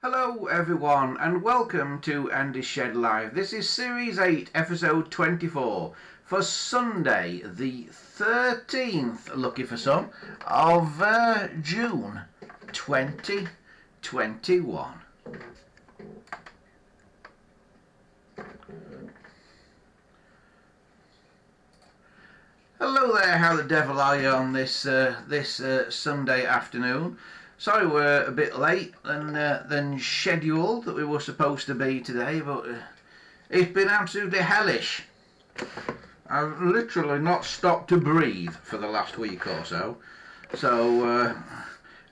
Hello everyone and welcome to Andy's Shed Live. This is Series 8, Episode 24 for Sunday the 13th, lucky for some, of June 2021. Hello there, how the devil are you on this Sunday afternoon? Sorry we're a bit late than scheduled that we were supposed to be today, but it's been absolutely hellish. I've literally not stopped to breathe for the last week or so. So a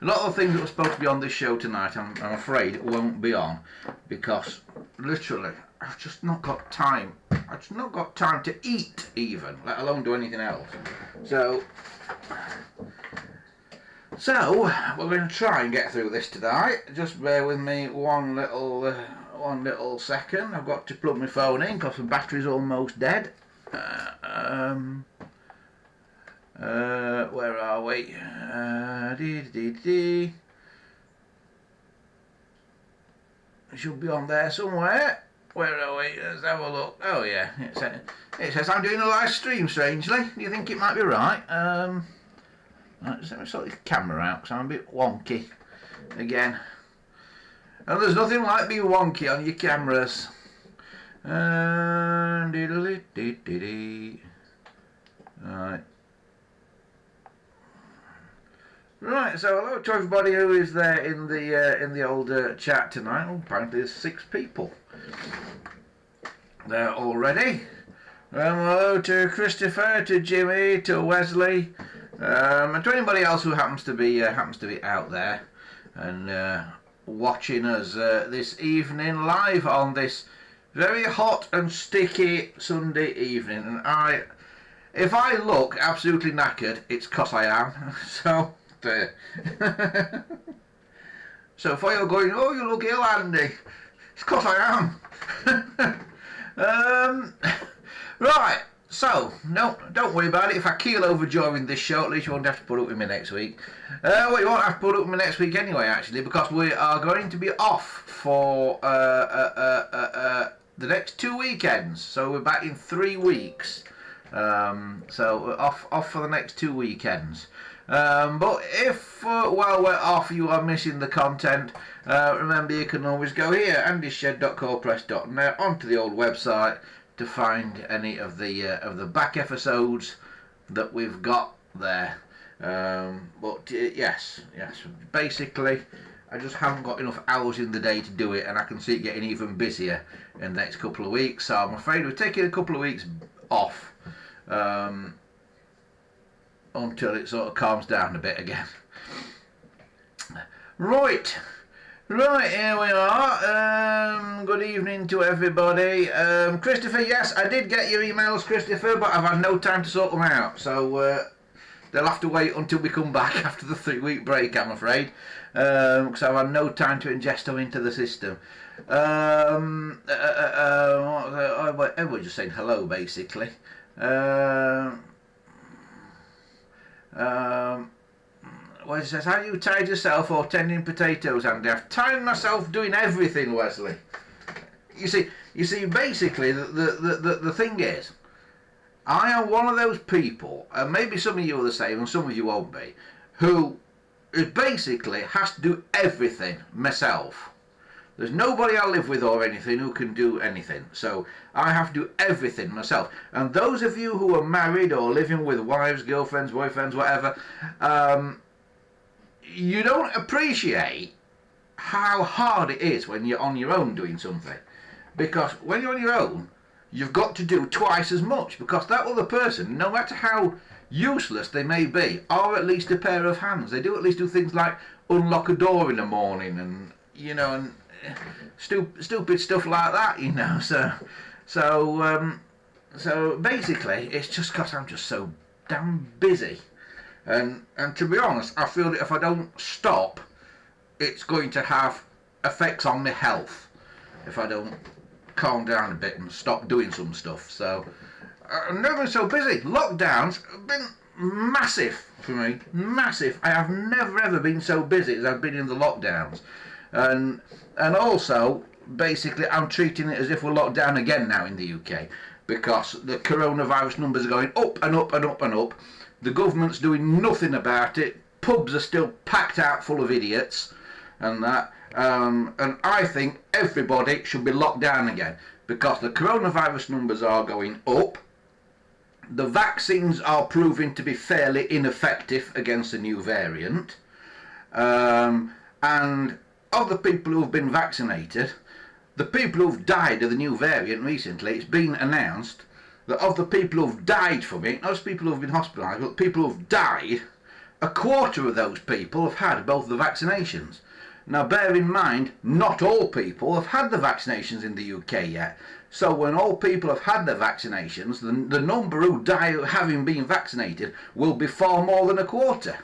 lot of things that were supposed to be on this show tonight, I'm afraid it won't be on, because literally I've just not got time. I've just not got time to eat even, let alone do anything else. So we're going to try and get through this tonight. Just bear with me one little second. I've got to plug my phone in because the battery's almost dead. Where are we? It should be on there somewhere. Where are we? Let's have a look. Oh yeah, it says I'm doing a live stream, strangely. Do you think it might be right? Right, just let me sort this camera out because I'm a bit wonky again. And there's nothing like being wonky on your cameras. Right, so hello to everybody who is there in the old chat tonight. Oh, apparently there's 6 people there already. Hello to Christopher, to Jimmy, to Wesley. And to anybody else who happens to be out there and watching us this evening live on this very hot and sticky Sunday evening. And if I look absolutely knackered, it's 'cause I am. So so for you going, oh, you look ill, Andy, it's 'cause I am. Right. So, no, don't worry about it. If I keel over during this show, at least you won't have to put up with me next week. Well, you won't have to put up with me next week anyway, actually, because we are going to be off for the next 2 weekends. So we're back in 3 weeks. So we're off for the next 2 weekends. But if while we're off you are missing the content, remember you can always go here, andyshed.copress.net, onto the old website, to find any of the back episodes that we've got there. But yes, basically I just haven't got enough hours in the day to do it, and I can see it getting even busier in the next couple of weeks, so I'm afraid we're taking a couple of weeks off until it sort of calms down a bit again. Right, here we are. Good evening to everybody. Christopher, yes, I did get your emails, Christopher, but I've had no time to sort them out. So they'll have to wait until we come back after the 3-week break, I'm afraid. Because I've had no time to ingest them into the system. Everyone's just saying hello, basically. Well, it says, how do you tide yourself or tending potatoes, Andy? I've timed myself doing everything, Wesley. You see, basically, the thing is, I am one of those people, and maybe some of you are the same, and some of you won't be, who basically has to do everything myself. There's nobody I live with or anything who can do anything, so I have to do everything myself. And those of you who are married or living with wives, girlfriends, boyfriends, whatever, you don't appreciate how hard it is when you're on your own doing something, because when you're on your own you've got to do twice as much, because that other person, no matter how useless they may be, are at least a pair of hands. They do at least do things like unlock a door in the morning, and you know, and stupid stuff like that, you know. So basically it's just because I'm just so damn busy. And to be honest, I feel that if I don't stop, it's going to have effects on my health if I don't calm down a bit and stop doing some stuff. So I've never been so busy. Lockdowns have been massive for me, massive. I have never ever been so busy as I've been in the lockdowns. And also, basically, I'm treating it as if we're locked down again now in the UK, because the coronavirus numbers are going up and up and up and up. The government's doing nothing about it. Pubs are still packed out full of idiots and that. And I think everybody should be locked down again, because the coronavirus numbers are going up. The vaccines are proving to be fairly ineffective against the new variant. And of the people who have been vaccinated, the people who've died of the new variant recently, it's been announced that of the people who've died from it, not just people who've been hospitalised, but people who've died, a quarter of those people have had both the vaccinations. Now bear in mind, not all people have had the vaccinations in the UK yet. So when all people have had their vaccinations, the number who die having been vaccinated will be far more than a quarter.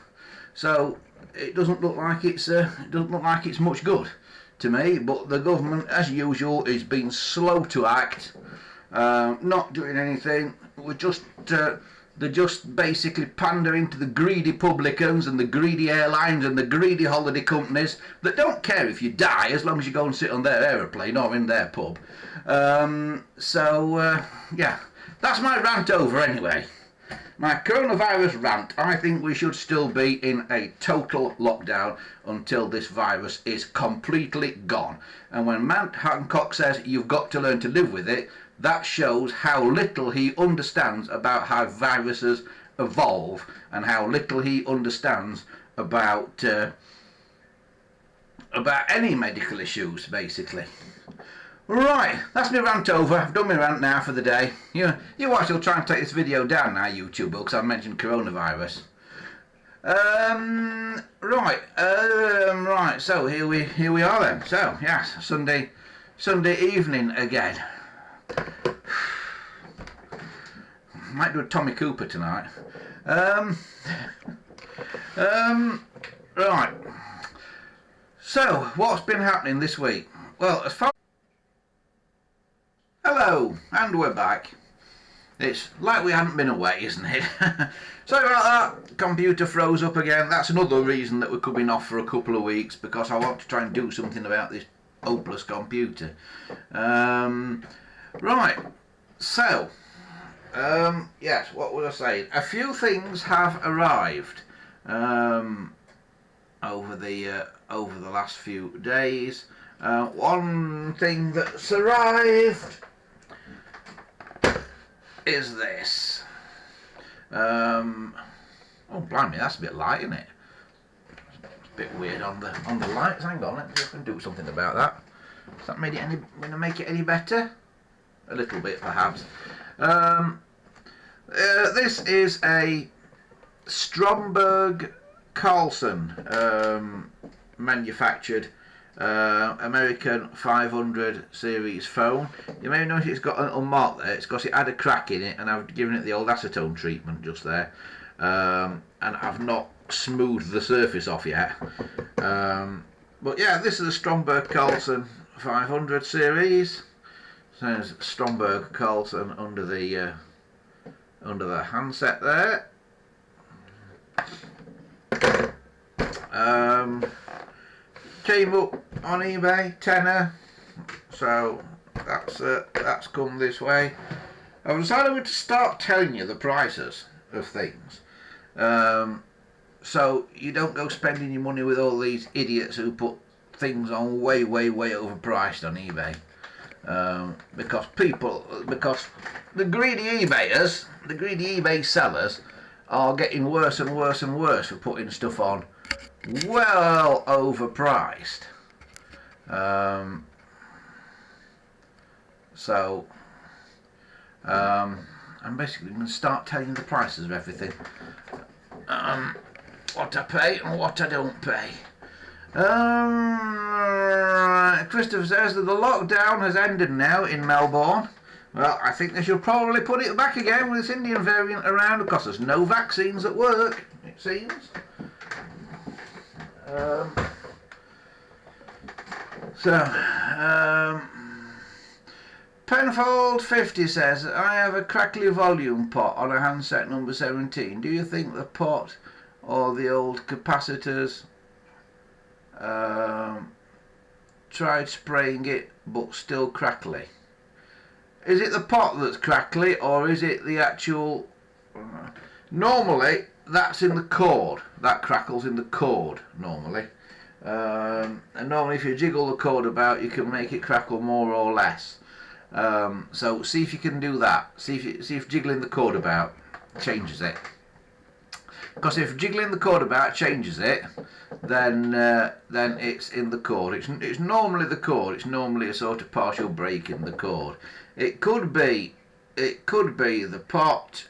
So it doesn't look like it's much good to me. But the government, as usual, is being slow to act, not doing anything. They're just basically pandering to the greedy publicans and the greedy airlines and the greedy holiday companies that don't care if you die as long as you go and sit on their aeroplane or in their pub. Yeah, that's my rant over anyway. My coronavirus rant. I think we should still be in a total lockdown until this virus is completely gone. And when Matt Hancock says you've got to learn to live with it, that shows how little he understands about how viruses evolve and how little he understands about any medical issues, basically. Right, that's my rant over. I've done my rant now for the day. You are still trying to take this video down now, YouTube, because I've mentioned coronavirus. Right. So here we are then. So yes, Sunday evening again. Might do a Tommy Cooper tonight. Right. So what's been happening this week? Well, as far hello, and we're back. It's like we hadn't been away, isn't it? Sorry about that. Computer froze up again. That's another reason that we're coming off for a couple of weeks, because I want to try and do something about this hopeless computer. Right. So, yes, what was I saying? A few things have arrived over the last few days. One thing that's arrived is this. Oh blimey, that's a bit light, isn't it? It's a bit weird on the lights. Hang on, let me see if I can do something about that. Has that made it gonna make it any better? A little bit, perhaps. This is a Stromberg Carlson manufactured American 500 series phone. You may notice it's got a little mark there. It's because it had a crack in it, and I've given it the old acetone treatment just there, and I've not smoothed the surface off yet. But yeah, this is a Stromberg Carlson 500 series. Says Stromberg Carlson under the handset there. Came up on eBay, tenner, so that's come this way. I've decided to start telling you the prices of things, so you don't go spending your money with all these idiots who put things on way overpriced on eBay. Because the greedy eBayers, the greedy eBay sellers, are getting worse and worse and worse for putting stuff on well overpriced. I'm basically going to start telling you the prices of everything, what I pay and what I don't pay. Christopher says that the lockdown has ended now in Melbourne. Well, I think they should probably put it back again with this Indian variant around, because there's no vaccines at work, it seems. Penfold 50 says, I have a crackly volume pot on a handset number 17. Do you think the pot or the old capacitors tried spraying it but still crackly. Is it the pot that's crackly, or is it the actual... Normally that's in the cord, that crackles in the cord normally, and normally if you jiggle the cord about you can make it crackle more or less. So see if you can do that. See if jiggling the cord about changes it. Because if jiggling the cord about changes it, then it's in the cord. It's normally the cord. It's normally a sort of partial break in the cord. It could be the pot.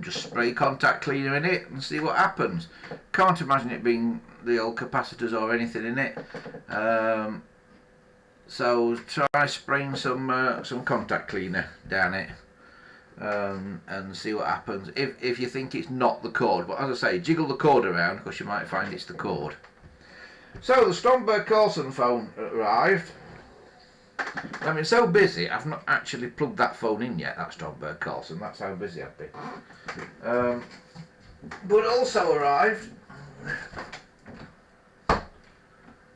Just spray contact cleaner in it and see what happens. Can't imagine it being the old capacitors or anything in it. So try spraying some contact cleaner down it. And see what happens if you think it's not the cord. But as I say, jiggle the cord around because you might find it's the cord. So the Stromberg Carlson phone arrived. I've been so busy I've not actually plugged that phone in yet, that Stromberg Carlson. That's how busy I've been. But also arrived,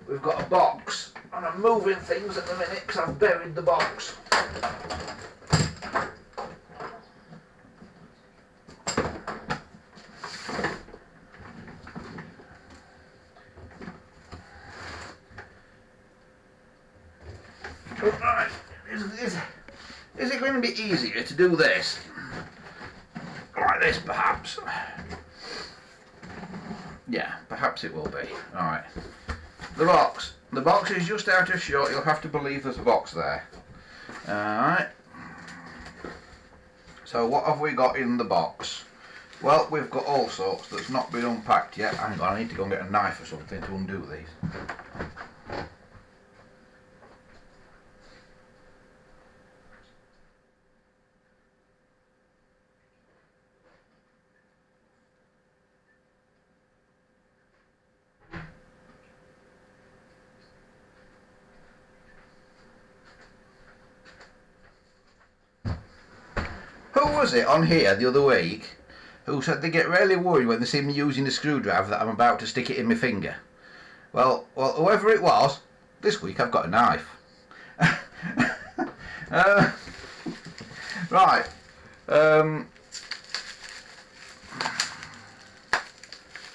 we've got a box, and I'm moving things at the minute because I've buried the box. Right, is it going to be easier to do this? Like this, perhaps? Yeah, perhaps it will be. Alright. The box. The box is just out of shot. You'll have to believe there's a box there. Alright. So what have we got in the box? Well, we've got all sorts that's not been unpacked yet. Hang on, I need to go and get a knife or something to undo these. Who was it on here the other week who said they get really worried when they see me using a screwdriver that I'm about to stick it in my finger? Well, whoever it was, this week I've got a knife. Right.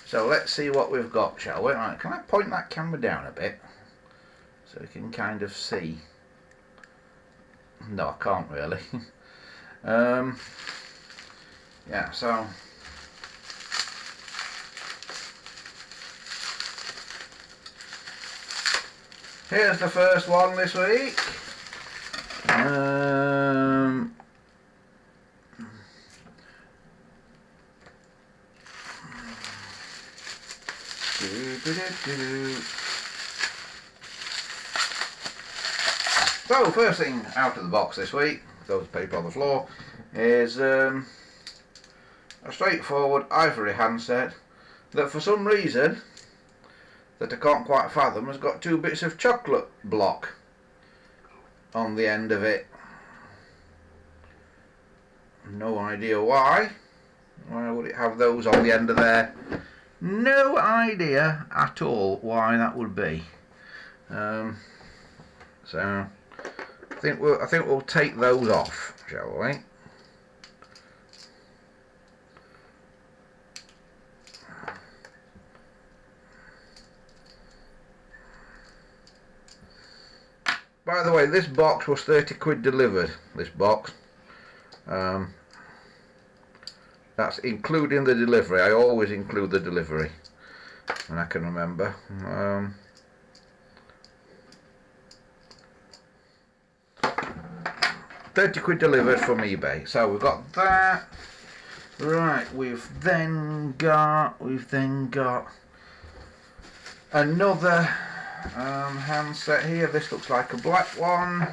So let's see what we've got, shall we? Right, can I point that camera down a bit so you can kind of see? No, I can't really. Yeah, so here's the first one this week. So first thing out of the box this week, throw the paper on the floor, is a straightforward ivory handset that for some reason that I can't quite fathom has got two bits of chocolate block on the end of it. No idea why. Why would it have those on the end of there? No idea at all why that would be. So I think we'll take those off, shall we? By the way, this box was 30 quid delivered, this box. That's including the delivery. I always include the delivery when I can remember. 30 quid delivered from eBay. So we've got that. Right, we've then got another handset here. This looks like a black one.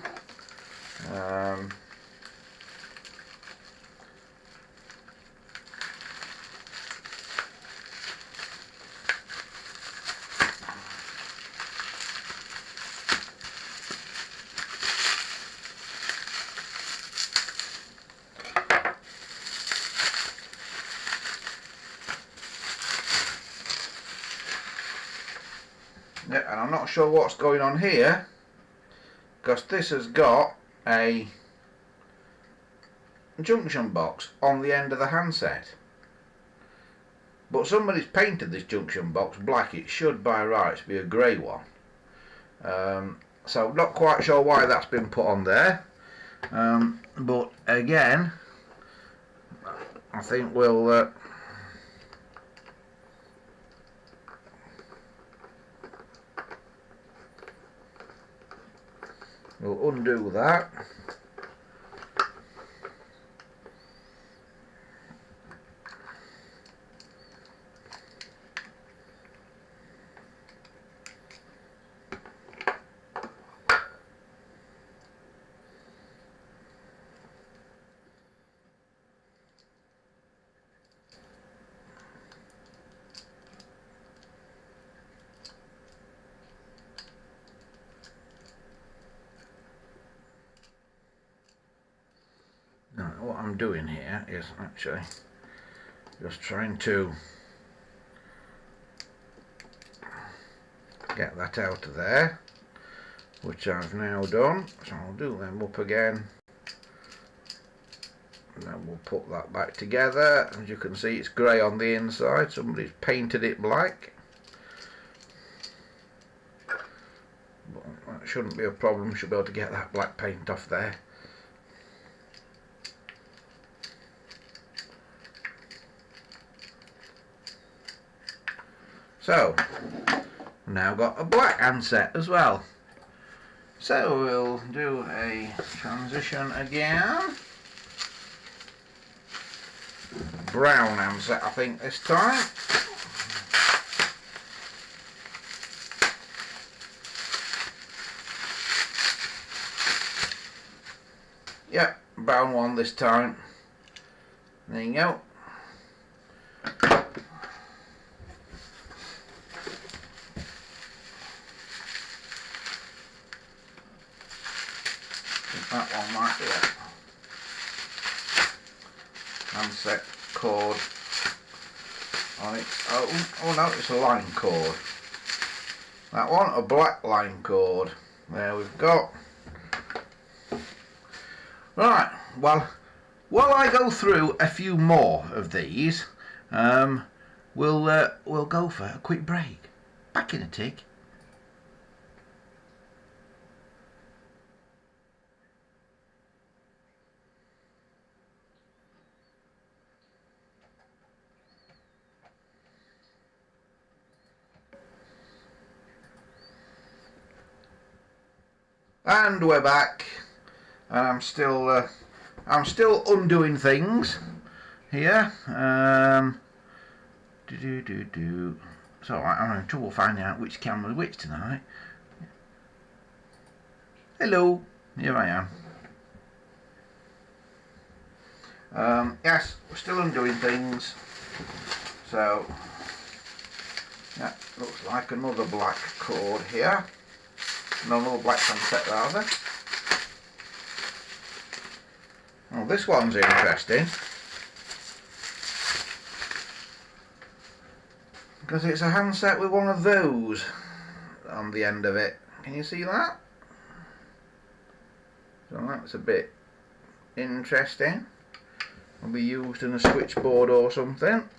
Yeah, and I'm not sure what's going on here, because this has got a junction box on the end of the handset. But somebody's painted this junction box black. It should by rights be a grey one. So not quite sure why that's been put on there. But again, I think we'll undo that. Now, what I'm doing here is actually just trying to get that out of there, which I've now done. So I'll do them up again, and then we'll put that back together. As you can see, it's grey on the inside. Somebody's painted it black, but that shouldn't be a problem. Should be able to get that black paint off there. So, now got a black handset as well. So we'll do a transition again. Brown handset, I think, this time. Yep, brown one this time. There you go. That one might be a handset cord on its own. Oh no, it's a line cord. That one, a black line cord. There we've got. Right, well, while I go through a few more of these, we'll go for a quick break. Back in a tick. And we're back, and I'm still undoing things here. So I'm having trouble finding out which camera's which tonight. Hello, here I am. Yes, we're still undoing things. So that looks like another black cord here. Another black handset rather. Oh, this one's interesting because it's a handset with one of those on the end of it. Can you see that? So that's a bit interesting. Will be used in a switchboard or something.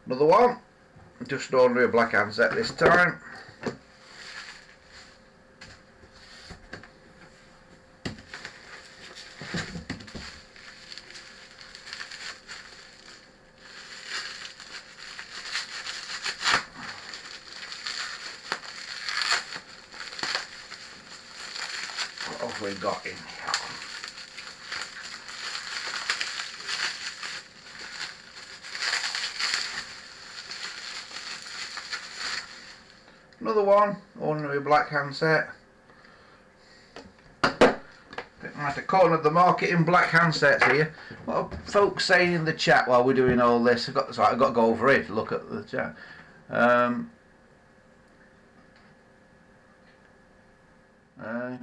Another one, just ordinary black handset this time. What have we got in here? Another one, ordinary black handset. I'm at the corner of the market in black handsets here. What are folks saying in the chat while we're doing all this? I've got to go over here to look at the chat.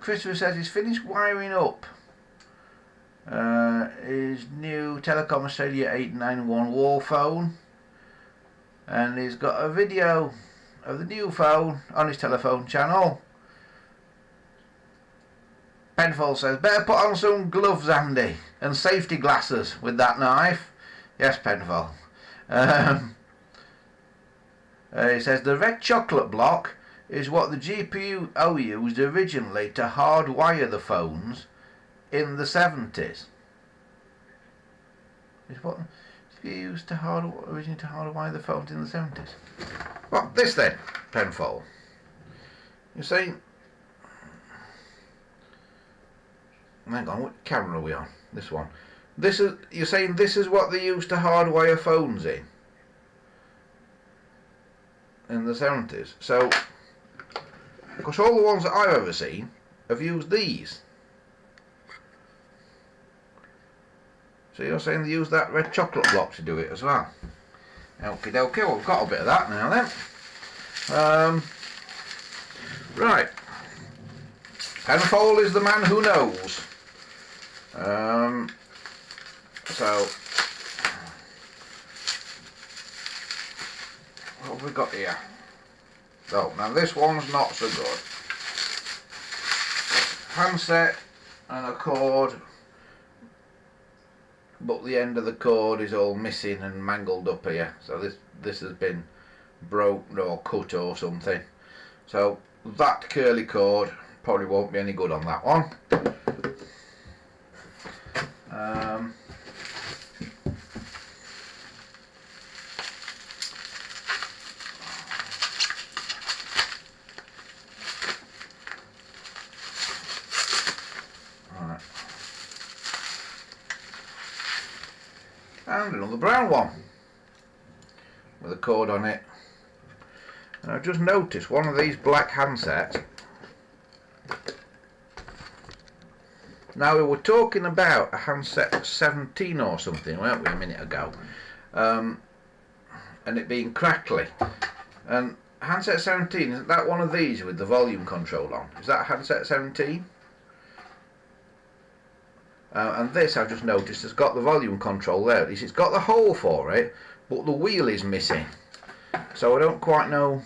Christopher says he's finished wiring up his new Telecom Australia 891 war phone, and he's got a video of the new phone on his telephone channel. Penfold says, better put on some gloves, Andy, and safety glasses with that knife. Yes, Penfold. He says, the red chocolate block is what the GPU used originally to hardwire the phones in the 70s. Is what the GPU used to originally to hardwire the phones in the 70s. What, this then, Penfold? You're saying... Hang on, what camera are we on? This one. This is, you're saying this is what they used to hardwire phones in the 70s. So, because all the ones that I've ever seen have used these. So you're saying they used that red chocolate block to do it as well. Okie dokie, well, we've got a bit of that now then. Right. Penfold is the man who knows. So what have we got here? Oh, now this one's not so good. Handset and a cord, but the end of the cord is all missing and mangled up here. So this has been broken or cut or something. So that curly cord probably won't be any good on that one. Right. And another brown one with a cord on it. And I've just noticed one of these black handsets. Now we were talking about a handset 17 or something, weren't we, a minute ago, and it being crackly. And handset 17, isn't that one of these with the volume control on? Is that handset 17? And this I've just noticed has got the volume control there. At least it's got the hole for it, but the wheel is missing. So I don't quite know.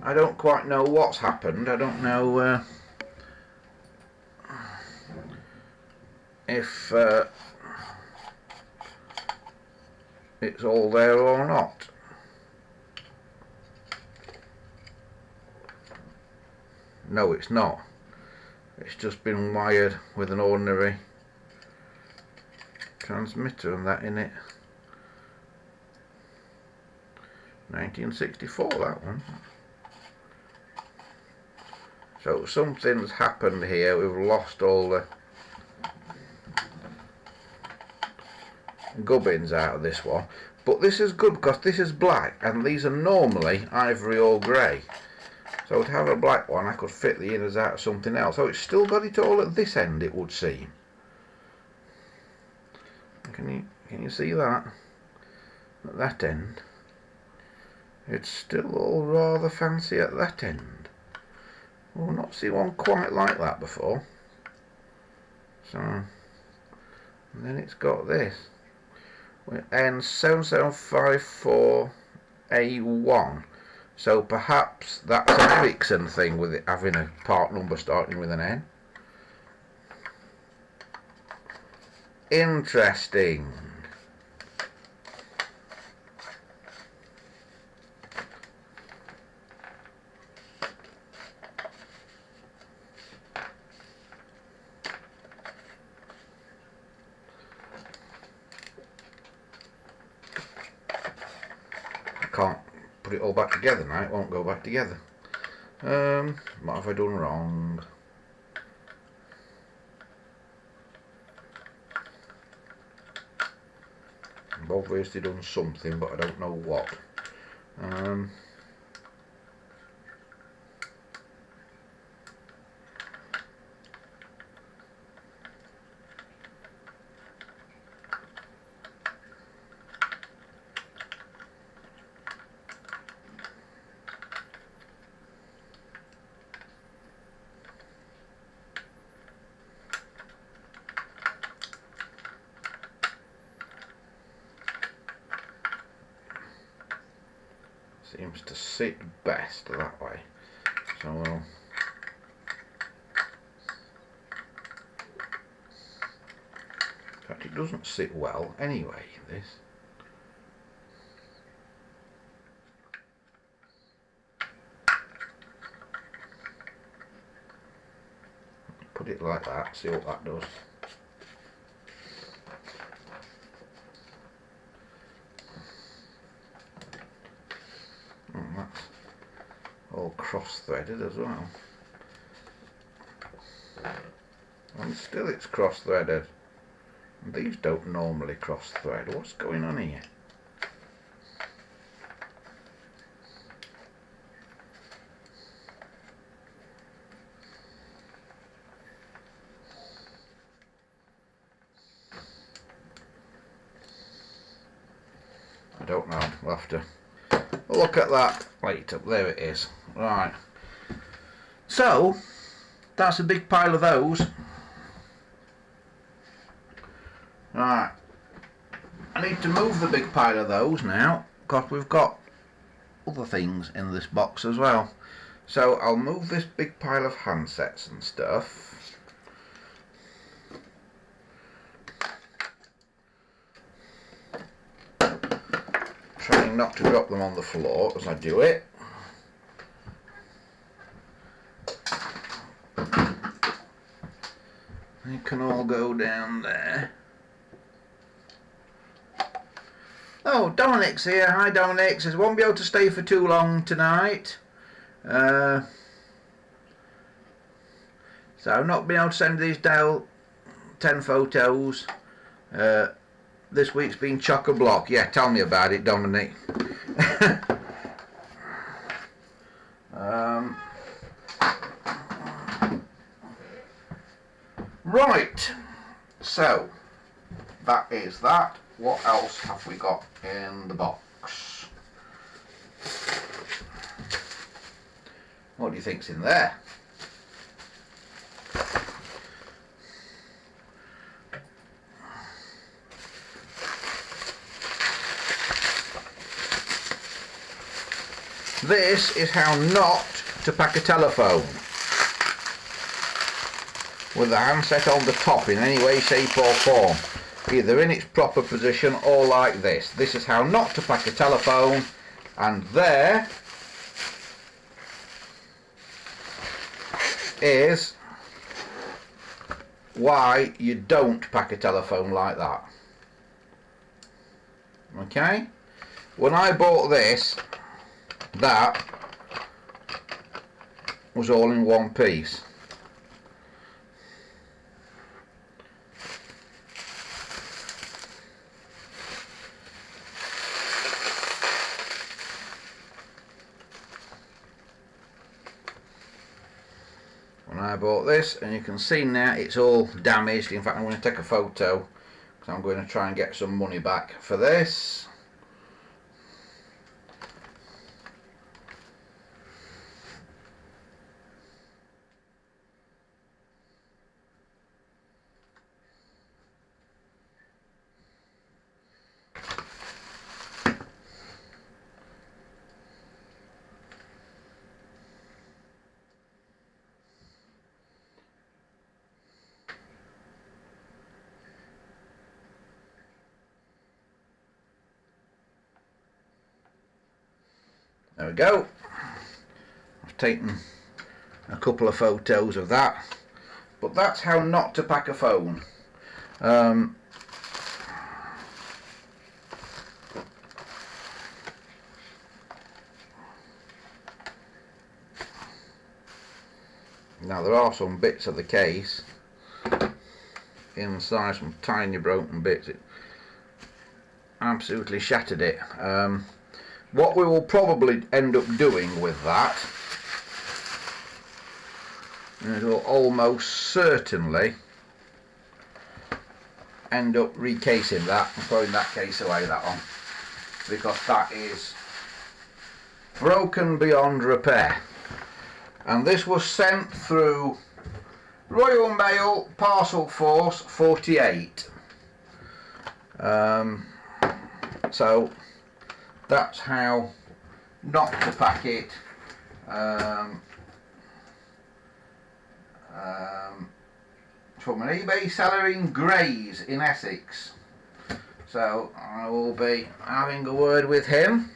I don't quite know what's happened. I don't know. If it's all there or not. No, it's not. It's just been wired with an ordinary transmitter and that in it. 1964, that one. So something's happened here. We've lost all the gubbins out of this one, but this is good because this is black and these are normally ivory or grey, so to have a black one I could fit the innards out of something else. So it's still got it all at this end, it would seem. Can you see that at that end? It's still all rather fancy at that end. Well, I've not seen one quite like that before. So, and then it's got this. And S08E24 so perhaps that's an Ericsson thing with it having a part number starting with an N. Interesting. Can't put it all back together now, it won't go back together. What have I done wrong? I've obviously done something, but I don't know what. Seems to sit best that way. So we'll in fact, it doesn't sit well anyway, this. Put it like that, see what that does. And that's all cross-threaded as well. And still it's cross-threaded. These don't normally cross-thread. What's going on here? I don't know. We'll have to look at that later. There it is. Right. So, that's a big pile of those. Right, I need to move the big pile of those now because we've got other things in this box as well. So I'll move this big pile of handsets and stuff. Trying not to drop them on the floor as I do it. They can all go down there. Oh, Dominic's here. Hi, Dominic. Says won't be able to stay for too long tonight. So I've not been able to send these down 10 photos. This week's been chock-a-block. Yeah, tell me about it, Dominic. Right. So that is that. What else have we got in the box? What do you think's in there? This is how not to pack a telephone. With the handset on the top in any way, shape or form. Either in its proper position or like this. This is how not to pack a telephone, and there is why you don't pack a telephone like that. Okay? When I bought this, that was all in one piece. I bought this, and you can see now it's all damaged. In fact, I'm going to take a photo because I'm going to try and get some money back for this. There we go. I've taken a couple of photos of that, but that's how not to pack a phone. Now there are some bits of the case inside, some tiny broken bits. It absolutely shattered it. What we will probably end up doing with that is we'll almost certainly end up recasing that and throwing that case away, that one, because that is broken beyond repair. And this was sent through Royal Mail Parcel Force 48. So that's how not to pack it. From an eBay seller in Grays in Essex. So I will be having a word with him.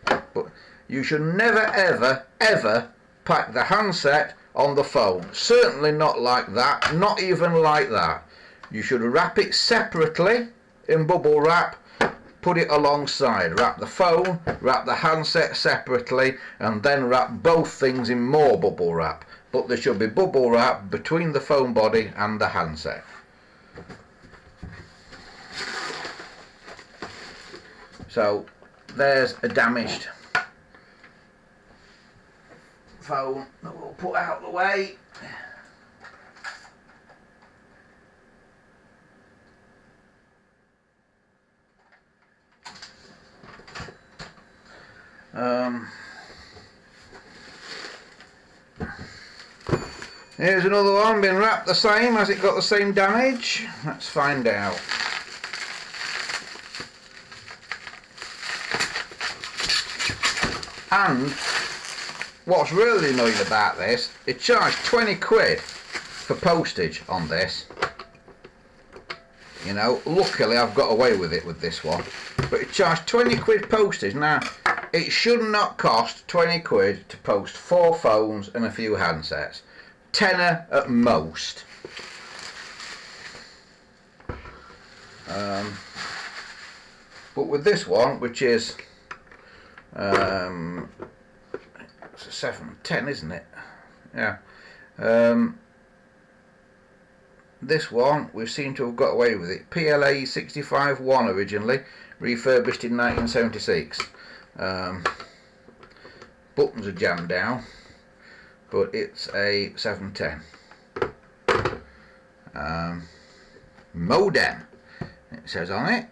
But you should never ever pack the handset on the phone. Certainly not like that, not even like that. You should wrap it separately in bubble wrap, put it alongside, wrap the phone, wrap the handset separately, and then wrap both things in more bubble wrap. But there should be bubble wrap between the phone body and the handset. So there's a damaged phone that we'll put out of the way. Here's another one, been wrapped the same. Has it got the same damage? Let's find out. And what's really annoying about this, it charged 20 quid for postage on this. You know, luckily I've got away with it with this one. But it charged 20 quid postage. Now, it should not cost 20 quid to post 4 phones and a few handsets. Tenner at most. But with this one, which is it's a 710, isn't it? Yeah. This one we seem to have got away with it. PLA 65-1 originally, refurbished in 1976. Buttons are jammed down, but it's a 710. Modem, it says on it.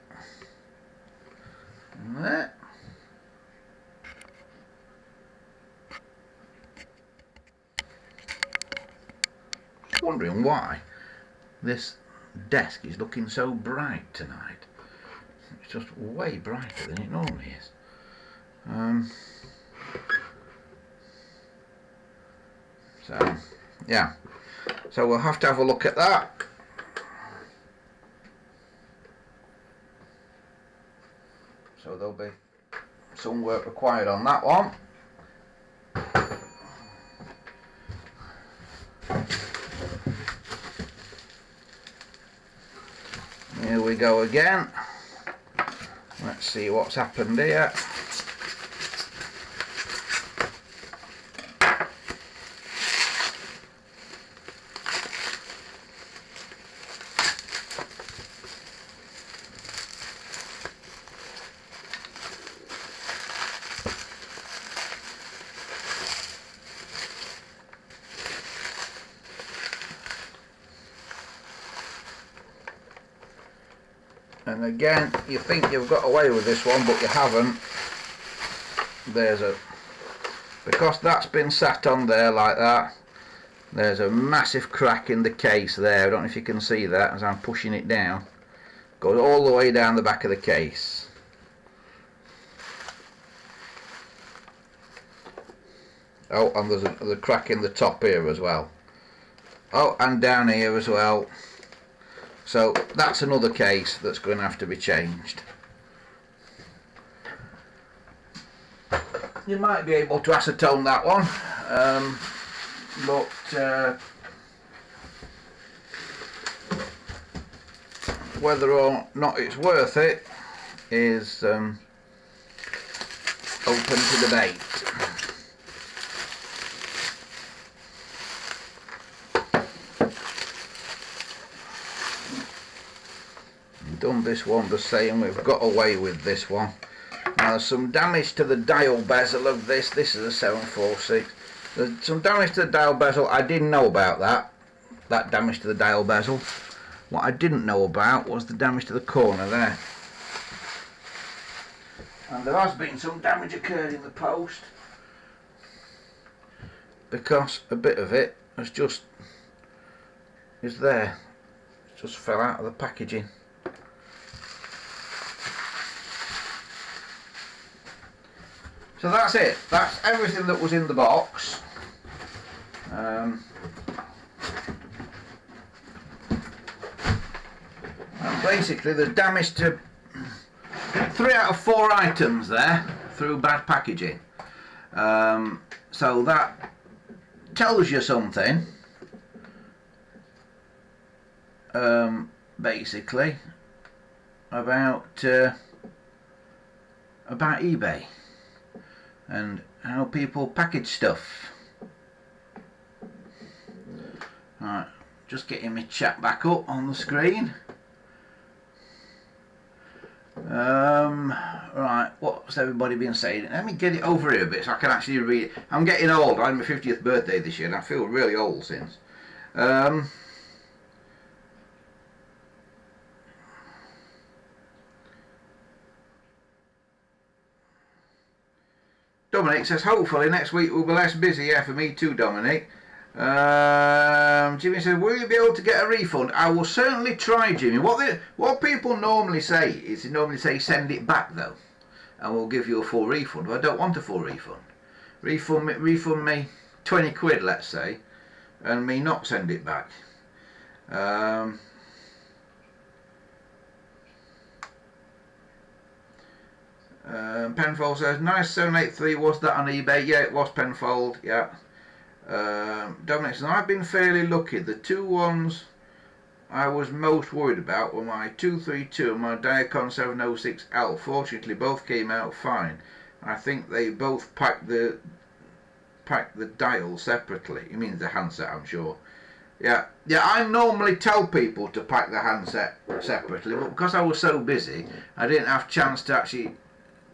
And there. Wondering why this desk is looking so bright tonight. It's just way brighter than it normally is. So yeah, so we'll have to have a look at that. So there'll be some work required on that one. Here we go again. Let's see what's happened here. And again, you think you've got away with this one, but you haven't. Because that's been sat on there like that, there's a massive crack in the case there. I don't know if you can see that as I'm pushing it down. Goes all the way down the back of the case. Oh, and there's a crack in the top here as well. Oh, and down here as well. So that's another case that's going to have to be changed. You might be able to acetone that one, but whether or not it's worth it is open to debate. Done this one the same. We've got away with this one. Now there's some damage to the dial bezel of this. This is a 746. There's some damage to the dial bezel. I didn't know about that damage to the dial bezel. What I didn't know about was the damage to the corner there. And there has been some damage occurred in the post, because a bit of it is there. It just fell out of the packaging. So that's it. That's everything that was in the box. And basically there's damage to 3 out of 4 items there through bad packaging. So that tells you something, basically, about eBay and how people package stuff. Right, just getting my chat back up on the screen. Right, what's everybody been saying? Let me get it over here a bit so I can actually read it. I'm getting old. I'm my 50th birthday this year and I feel really old since. Dominic says, hopefully next week will be less busy. Yeah, for me too, Dominic. Jimmy says, will you be able to get a refund? I will certainly try, Jimmy. What people normally say is they normally say send it back though, and we'll give you a full refund. Well, I don't want a full refund. Refund me 20 quid, let's say, and me not send it back. Penfold says, nice 783, was that on eBay? Yeah, it was, Penfold, yeah. Dominic says, I've been fairly lucky. The 2 ones I was most worried about were my 232 and my Diacon 706L. Fortunately, both came out fine. I think they both packed the dial separately. He means the handset, I'm sure. Yeah, I normally tell people to pack the handset separately, but because I was so busy, I didn't have a chance to actually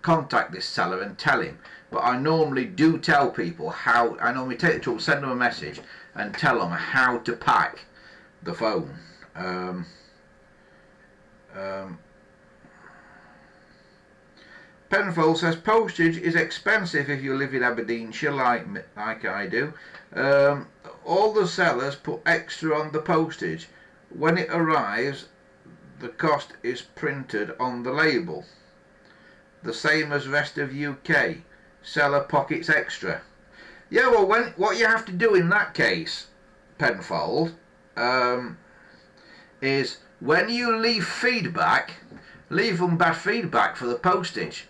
contact this seller and tell him. But I normally do tell people how. I normally take the trouble, send them a message and tell them how to pack the phone. Penfold says postage is expensive if you live in Aberdeenshire like I do. All the sellers put extra on the postage. When it arrives, the cost is printed on the label. The same as rest of UK. Seller pockets extra. Yeah, well, what you have to do in that case, Penfold, is when you leave feedback, leave them bad feedback for the postage.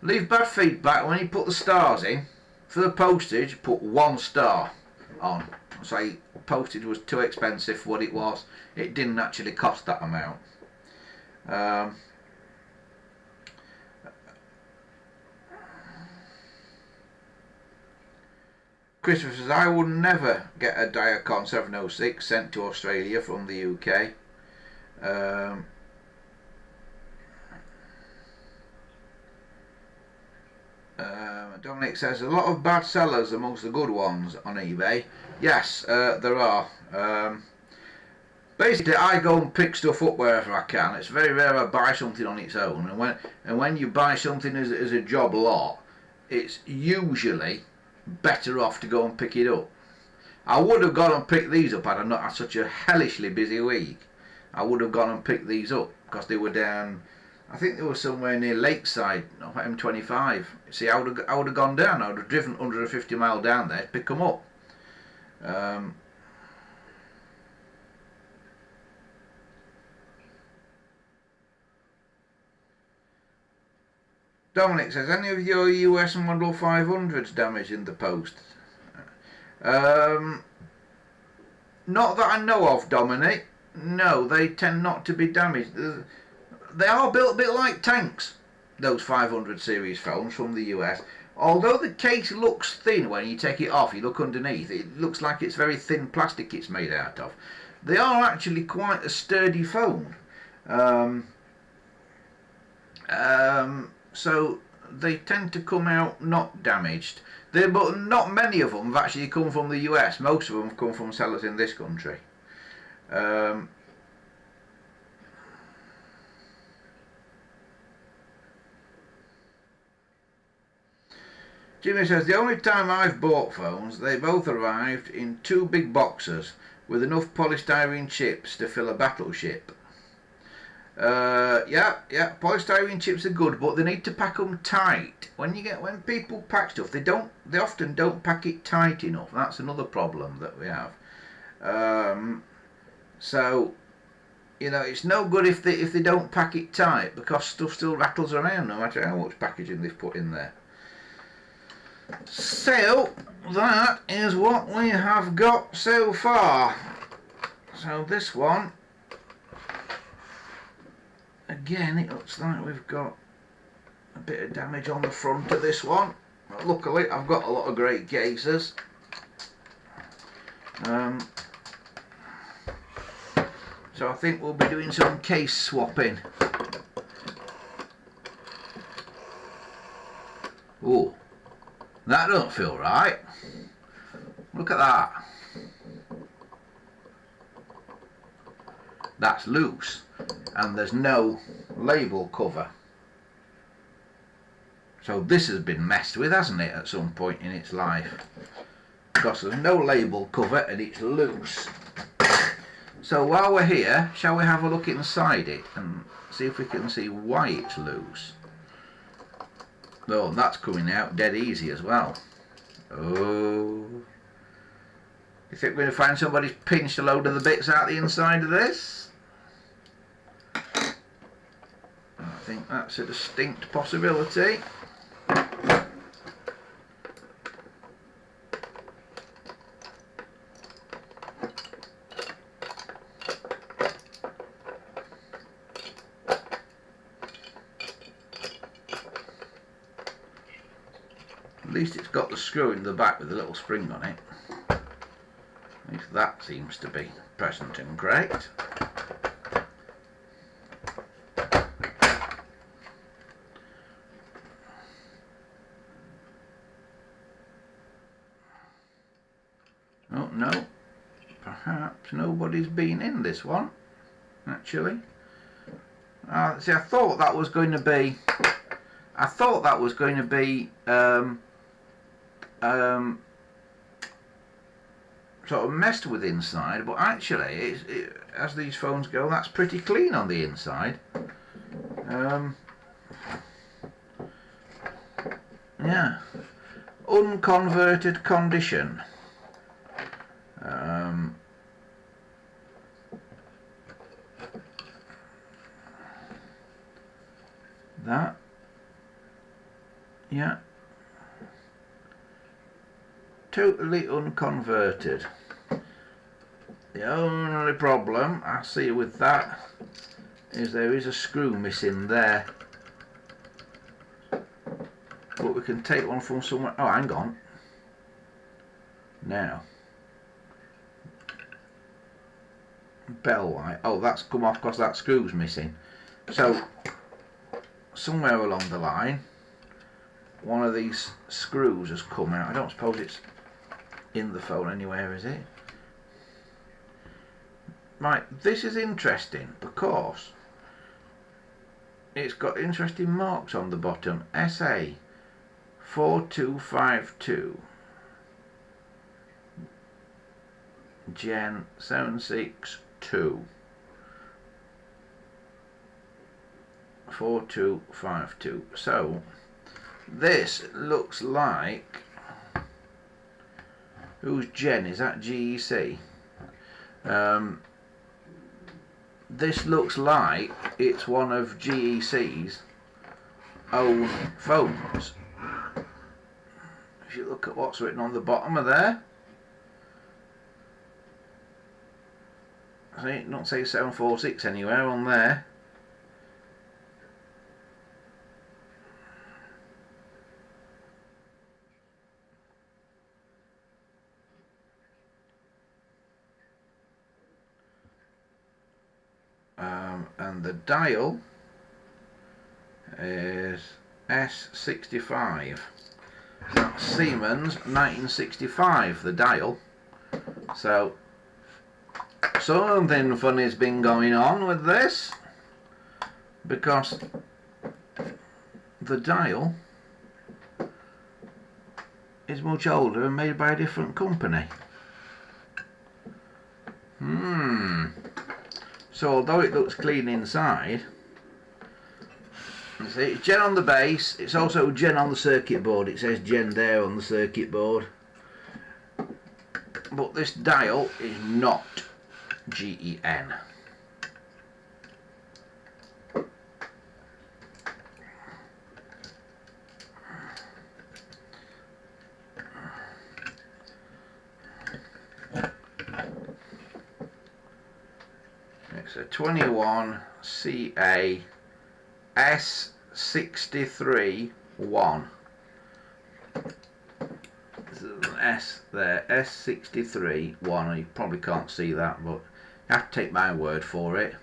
Leave bad feedback when you put the stars in. For the postage, put 1 star on. Say postage was too expensive for what it was. It didn't actually cost that amount. Christopher says, I would never get a Diacon 706 sent to Australia from the UK. Dominic says, a lot of bad sellers amongst the good ones on eBay. Yes, there are. Basically, I go and pick stuff up wherever I can. It's very rare I buy something on its own. And when you buy something as a job lot, it's usually better off to go and pick it up. I would have gone and picked these up had I not had such a hellishly busy week. I would have gone and picked these up because they were down, I think they were somewhere near Lakeside, M25. See, I would have gone down. I would have driven 150 mile down there to pick them up. Dominic says, any of your US Model 500s damaged in the post? Not that I know of, Dominic. No, they tend not to be damaged. They are built a bit like tanks, those 500 series phones from the US. Although the case looks thin when you take it off, you look underneath, it looks like it's very thin plastic it's made out of. They are actually quite a sturdy phone. So they tend to come out not damaged. But not many of them have actually come from the US. Most of them have come from sellers in this country. Jimmy says, the only time I've bought phones, they both arrived in 2 big boxes with enough polystyrene chips to fill a battleship. Yeah, polystyrene chips are good, but they need to pack them tight. When people pack stuff, they often don't pack it tight enough. That's another problem that we have. So it's no good if they don't pack it tight, because stuff still rattles around no matter how much packaging they've put in there. So that is what we have got so far. So this one, again, it looks like we've got a bit of damage on the front of this one. But luckily I've got a lot of great cases. So I think we'll be doing some case swapping. Oh, that don't feel right. Look at that. That's loose, and there's no label cover. So this has been messed with, hasn't it, at some point in its life? Because there's no label cover and it's loose. So while we're here, shall we have a look inside it and see if we can see why it's loose? Oh, and that's coming out dead easy as well. Oh. You think we're going to find somebody's pinched a load of the bits out the inside of this? I think that's a distinct possibility. At least it's got the screw in the back with a little spring on it. At least that seems to be present and correct. Oh no, perhaps nobody's been in this one, actually. See, I thought that was going to be sort of messed with inside, but actually, as these phones go, that's pretty clean on the inside. Yeah, unconverted condition. That, yeah, totally unconverted. The only problem I see with that is there is a screw missing there, but we can take one from somewhere. Oh, hang on. Now, bell light. Oh, that's come off because that screw's missing. So somewhere along the line, one of these screws has come out. I don't suppose it's in the phone anywhere, is it? Right, this is interesting because it's got interesting marks on the bottom. S08E24 Gen 762 4252. So this looks like, whose Gen is that? GEC. This looks like it's one of GEC's own phones. If you look at what's written on the bottom of there, see, it don't say 746 anywhere on there. And the dial is S65. That's Siemens 1965, the dial. So something funny's been going on with this, because the dial is much older and made by a different company. So although it looks clean inside, you see, it's gen on the base, it's also gen on the circuit board. It says gen there on the circuit board. But this dial is not GEN. It's a 21 CA S08E24 1. There's an S there, S08E24 1. You probably can't see that, but you have to take my word for it.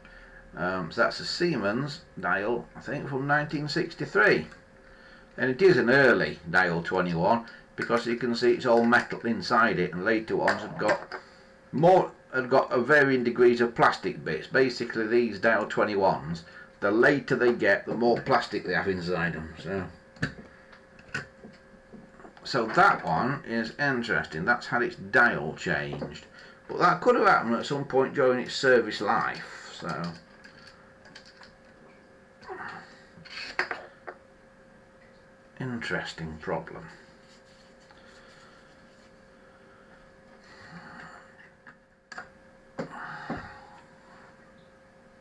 So that's a Siemens dial, I think, from 1963, and it is an early dial 21 because you can see it's all metal inside it, and later ones have got a varying degrees of plastic bits. Basically, these dial 21s, the later they get, the more plastic they have inside them. So that one is interesting. That's had its dial changed, but that could have happened at some point during its service life. So interesting problem.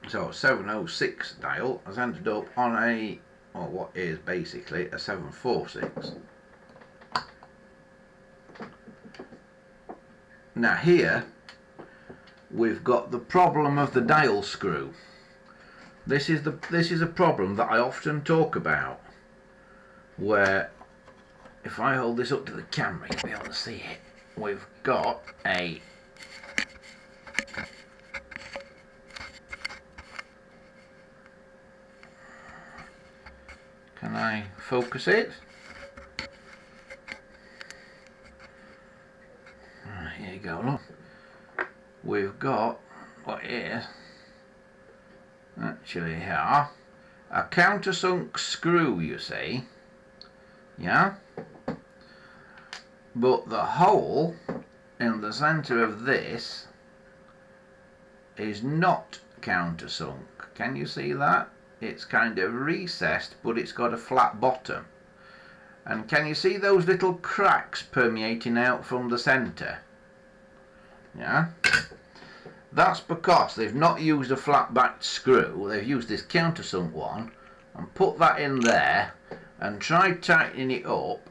So 706 dial has ended up on what is basically a 746. Now here we've got the problem of the dial screw. This is a problem that I often talk about, where if I hold this up to the camera you'll be able to see it. We've got a Can I focus it? Here you go, look. We've got what is actually here a countersunk screw, you see. Yeah? But the hole in the centre of this is not countersunk. Can you see that? It's kind of recessed, but it's got a flat bottom. And can you see those little cracks permeating out from the centre? Yeah? That's because they've not used a flat backed screw. They've used this countersunk one and put that in there and tried tightening it up,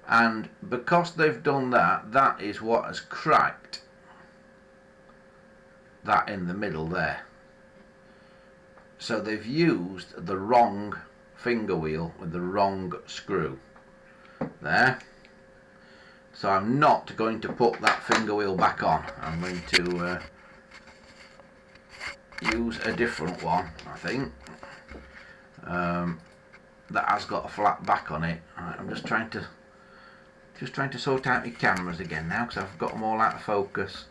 and because they've done that, that is what has cracked that in the middle there. So they've used the wrong finger wheel with the wrong screw there. So I'm not going to put that finger wheel back on. I'm going to use a different one, I think, that has got a flat back on it. I'm just trying to sort out my cameras again now because I've got them all out of focus.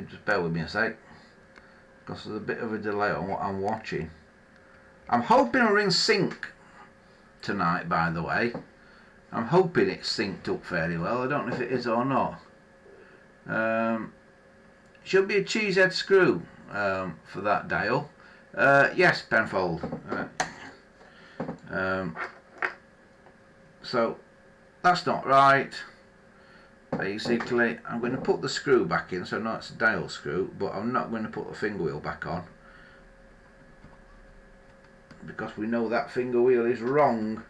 Just bear with me a sec, because there's a bit of a delay on what I'm watching. I'm hoping we're in sync tonight, by the way. I'm hoping it's synced up fairly well. I don't know if it is or not. Should be a cheesehead screw for that dial. Yes, Penfold. So that's not right. Basically, I'm going to put the screw back in, so no, it's a dial screw, but I'm not going to put the finger wheel back on because we know that finger wheel is wrong.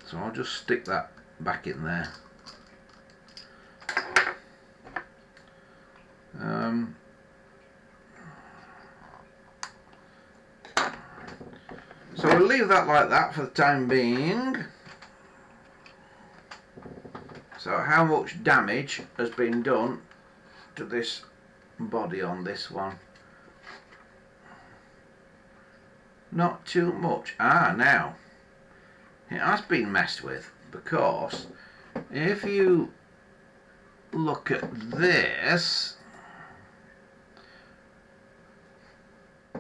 So I'll just stick that back in there. So we'll leave that like that for the time being. So how much damage has been done to this body on this one? not too much. Now it has been messed with, because if you look at this,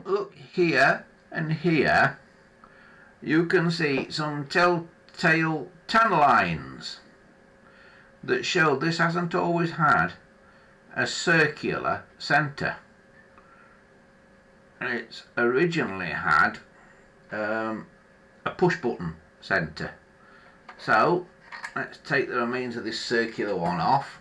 look here and here, you can see some telltale tan lines that show this hasn't always had a circular centre. It's originally had a push button centre. So let's take the remains of this circular one off.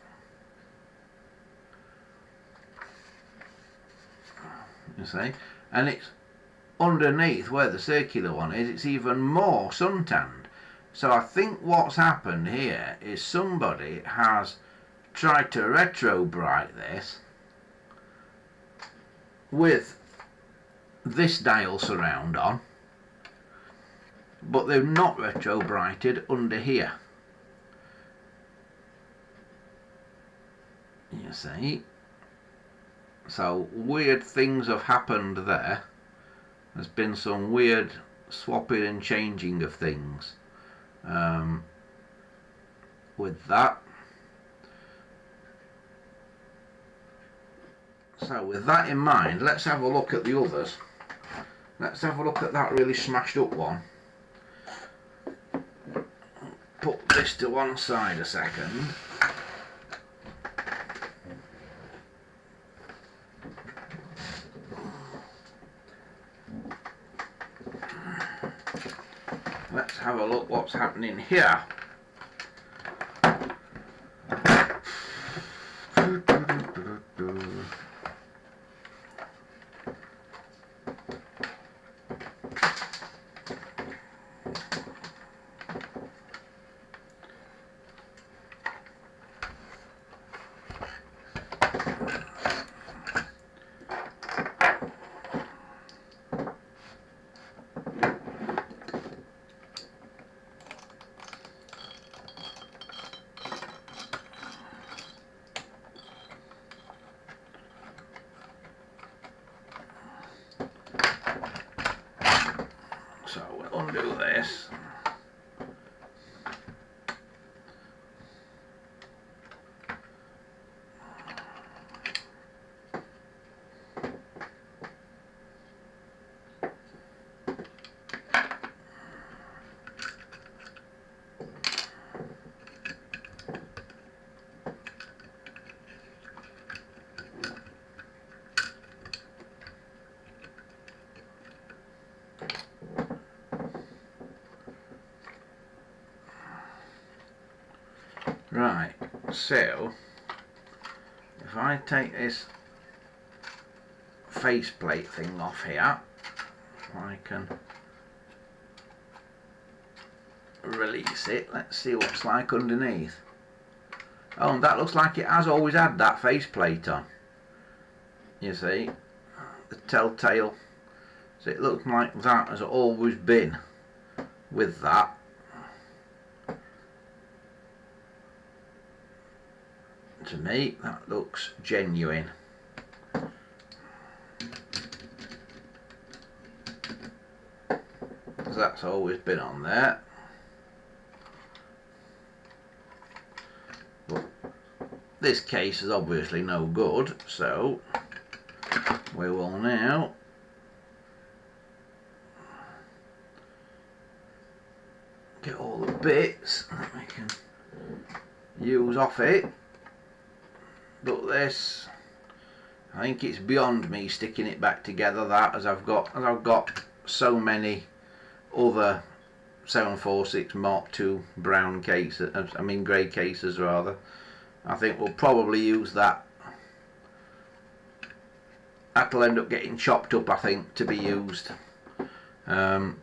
You see, and it's underneath where the circular one is, it's even more suntanned. So I think what's happened here is somebody has tried to retro bright this with this dial surround on, but they've not retro brighted under here. You see, so weird things have happened there. There's been some weird swapping and changing of things with that. So with that in mind, let's have a look at the others. Let's have a look at that really smashed up one. Put this to one side a second. Let's have a look what's happening here. So we'll undo this. Right, so if I take this faceplate thing off here, I can release it. Let's see what it's like underneath. Oh, and that looks like it has always had that faceplate on. You see, the telltale. So it looks like that has always been with that. To me, that looks genuine. Because that's always been on there. But this case is obviously no good, so we will now get all the bits that we can use off it. But this, I think it's beyond me sticking it back together, that as I've got so many other 746 Mark II brown cases, I mean grey cases rather. I think we'll probably use that. That'll end up getting chopped up, I think, to be used. For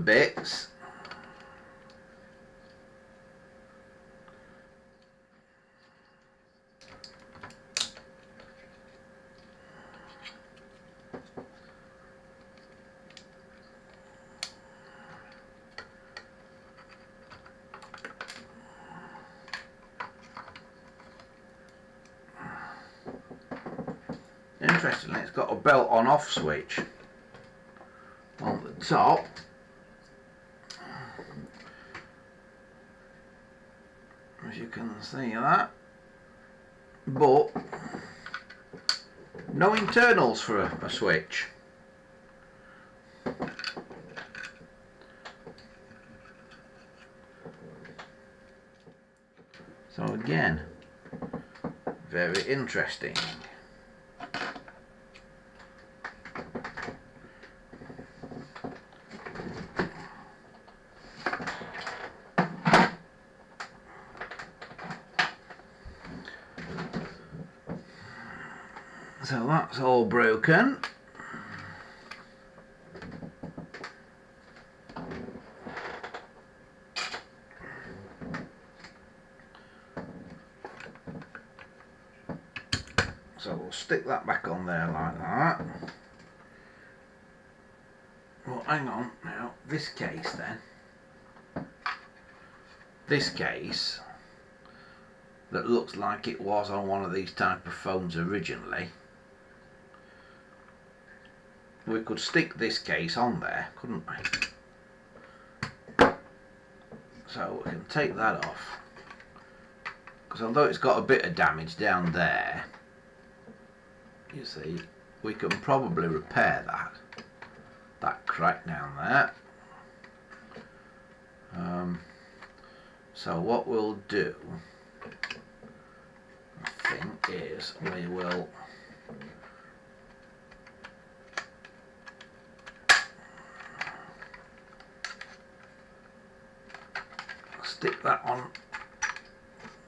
bits. interestingly, it's got a belt on off switch on the top. As you can see that, but no internals for a switch. So again, very interesting. So that's all broken. So we'll stick that back on there like that. Well, hang on now, this case then. This case that looks like it was on one of these type of phones originally. We could stick this case on there, couldn't we? So we can take that off. Because although it's got a bit of damage down there, you see, we can probably repair that crack down there. So what we'll do, I think, is we will stick that on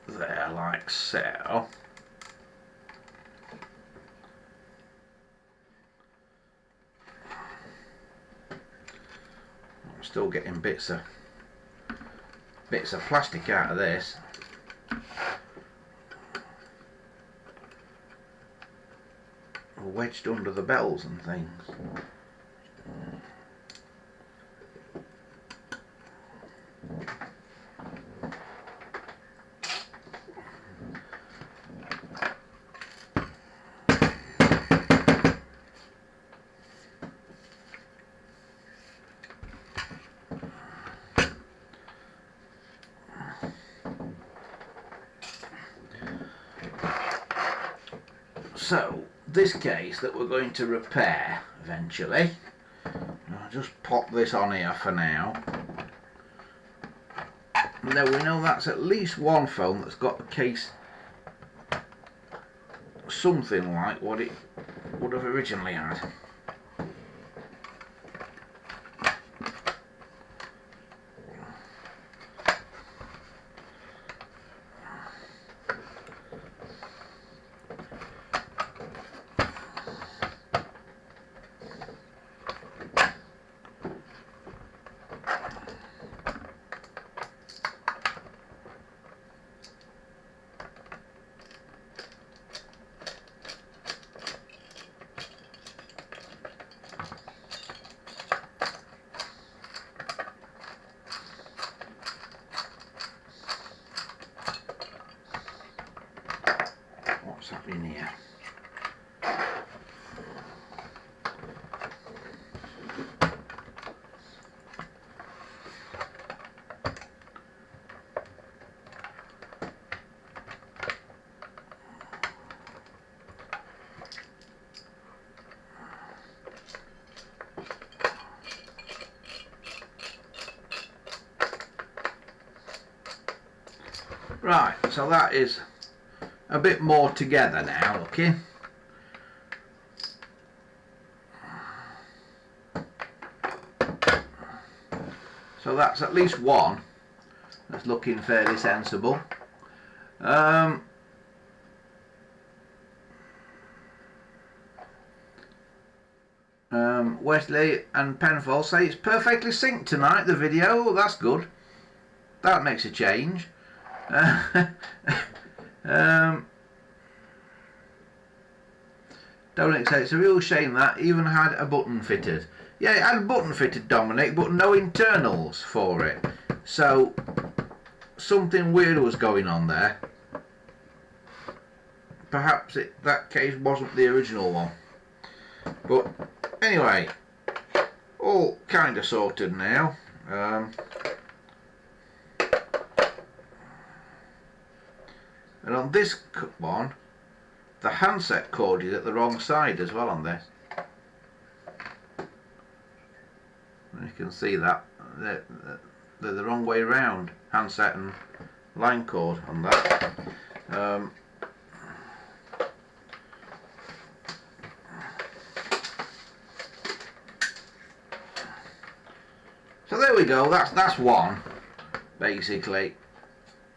there like so. I'm still getting bits of plastic out of this. Wedged under the bells and things. So this case that we're going to repair eventually, I'll just pop this on here for now. Now we know that's at least one phone that's got a case something like what it would have originally had. What's happening here? Right, so that is a bit more together now, okay? So that's at least one that's looking fairly sensible. Wesley and Penfold say it's perfectly synced tonight, the video. That's good. That makes a change. Dominic said it's a real shame that even had a button fitted. Yeah, it had a button fitted, Dominic, but no internals for it. So something weird was going on there. perhaps that case wasn't the original one. But anyway, all kind of sorted now. And on this one, the handset cord is at the wrong side as well on this. And you can see that they're the wrong way round, handset and line cord on that. So there we go. That's one, basically,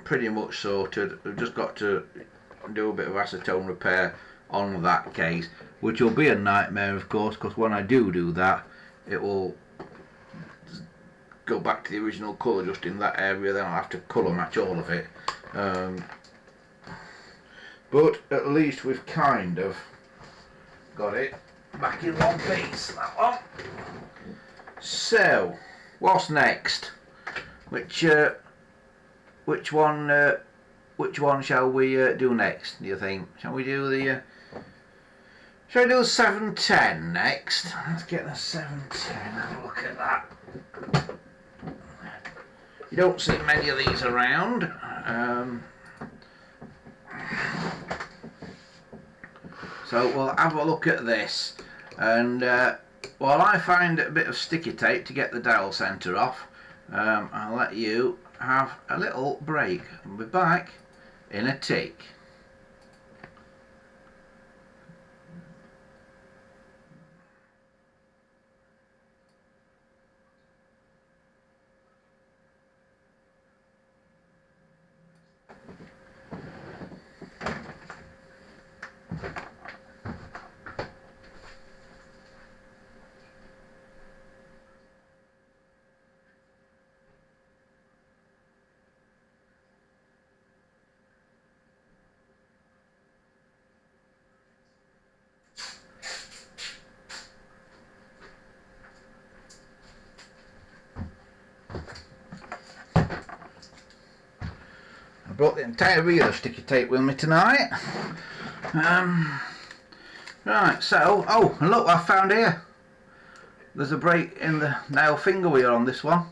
pretty much sorted. We've just got to do a bit of acetone repair on that case, which will be a nightmare, of course, because when I do that, it will go back to the original colour just in that area. Then I'll have to colour match all of it. But at least we've kind of got it back in one piece, that one. So what's next? Which one shall we do next, do you think? Shall we do the 710 next? Let's get the 710, have a look at that. You don't see many of these around. So we'll have a look at this, and while I find a bit of sticky tape to get the dial centre off, I'll let you have a little break. I'll be back in a tick. I brought the entire reel of sticky tape with me tonight. Right, so, oh, and look what I found here. There's a break in the nail finger wheel on this one.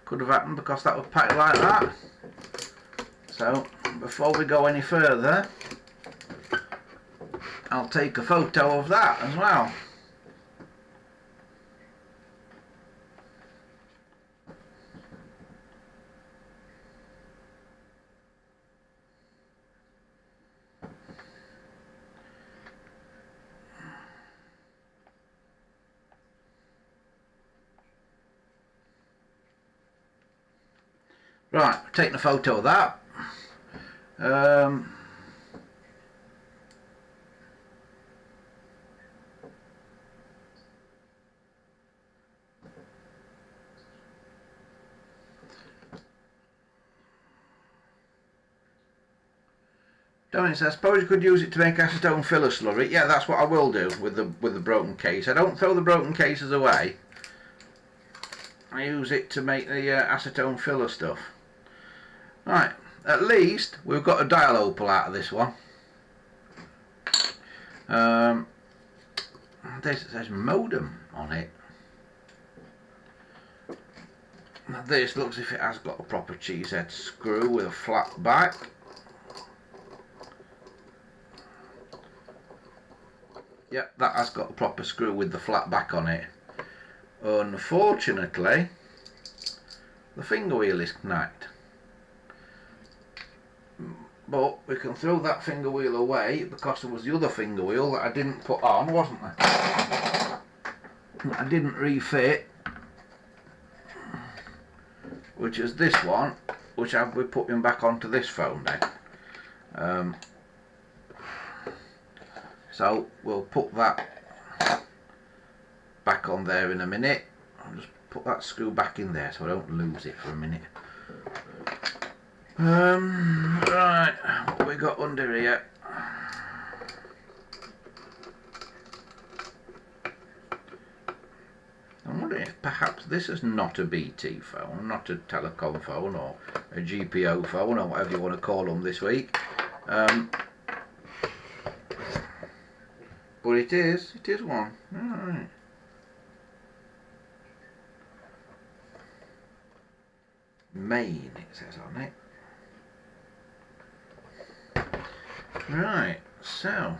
Could have happened because that was packed like that. So, before we go any further, I'll take a photo of that as well. Right, taking a photo of that. Dominic says, I suppose you could use it to make acetone filler slurry. Yeah, that's what I will do with the broken case. I don't throw the broken cases away. I use it to make the acetone filler stuff. Right, at least we've got a dial opal out of this one. There's modem on it. This looks as if it has got a proper cheesehead screw with a flat back. Yep, that has got a proper screw with the flat back on it. Unfortunately, the finger wheel is knacked. But we can throw that finger wheel away because there was the other finger wheel that I didn't put on, wasn't there? I didn't refit, which is this one, which I'll be putting back onto this phone then. So we'll put that back on there in a minute. I'll just put that screw back in there so I don't lose it for a minute. Right, what we got under here? wondering if perhaps this is not a BT phone, not a telecom phone or a GPO phone or whatever you want to call them this week. But it is one. Alright. Main, it says on it. Right, so.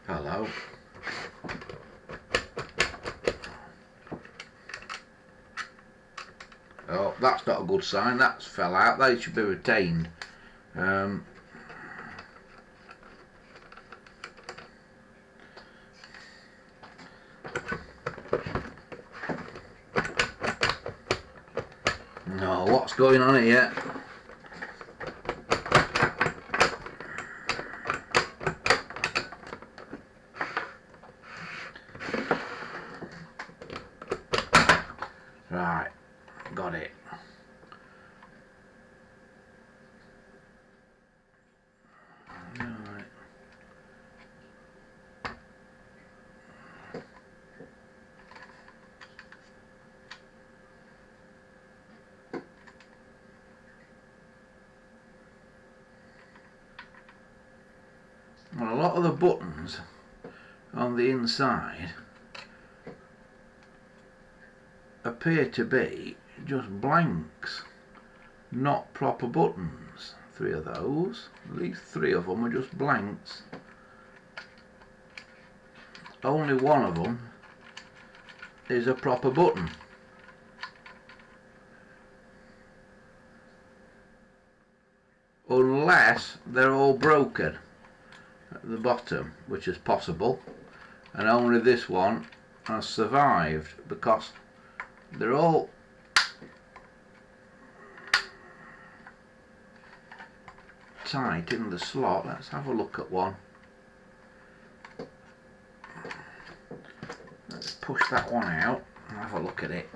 Hello. Oh, that's not a good sign. That's fell out. They should be retained. No, what's going on here? Right, got it. Right. Well, a lot of the buttons on the inside appear to be just blanks, not proper buttons. 3 of those, at least 3 of them are just blanks. Only one of them is a proper button. Unless they're all broken at the bottom, which is possible, and only this one has survived because they're all tight in the slot. Let's have a look at one. Let's push that one out and have a look at it.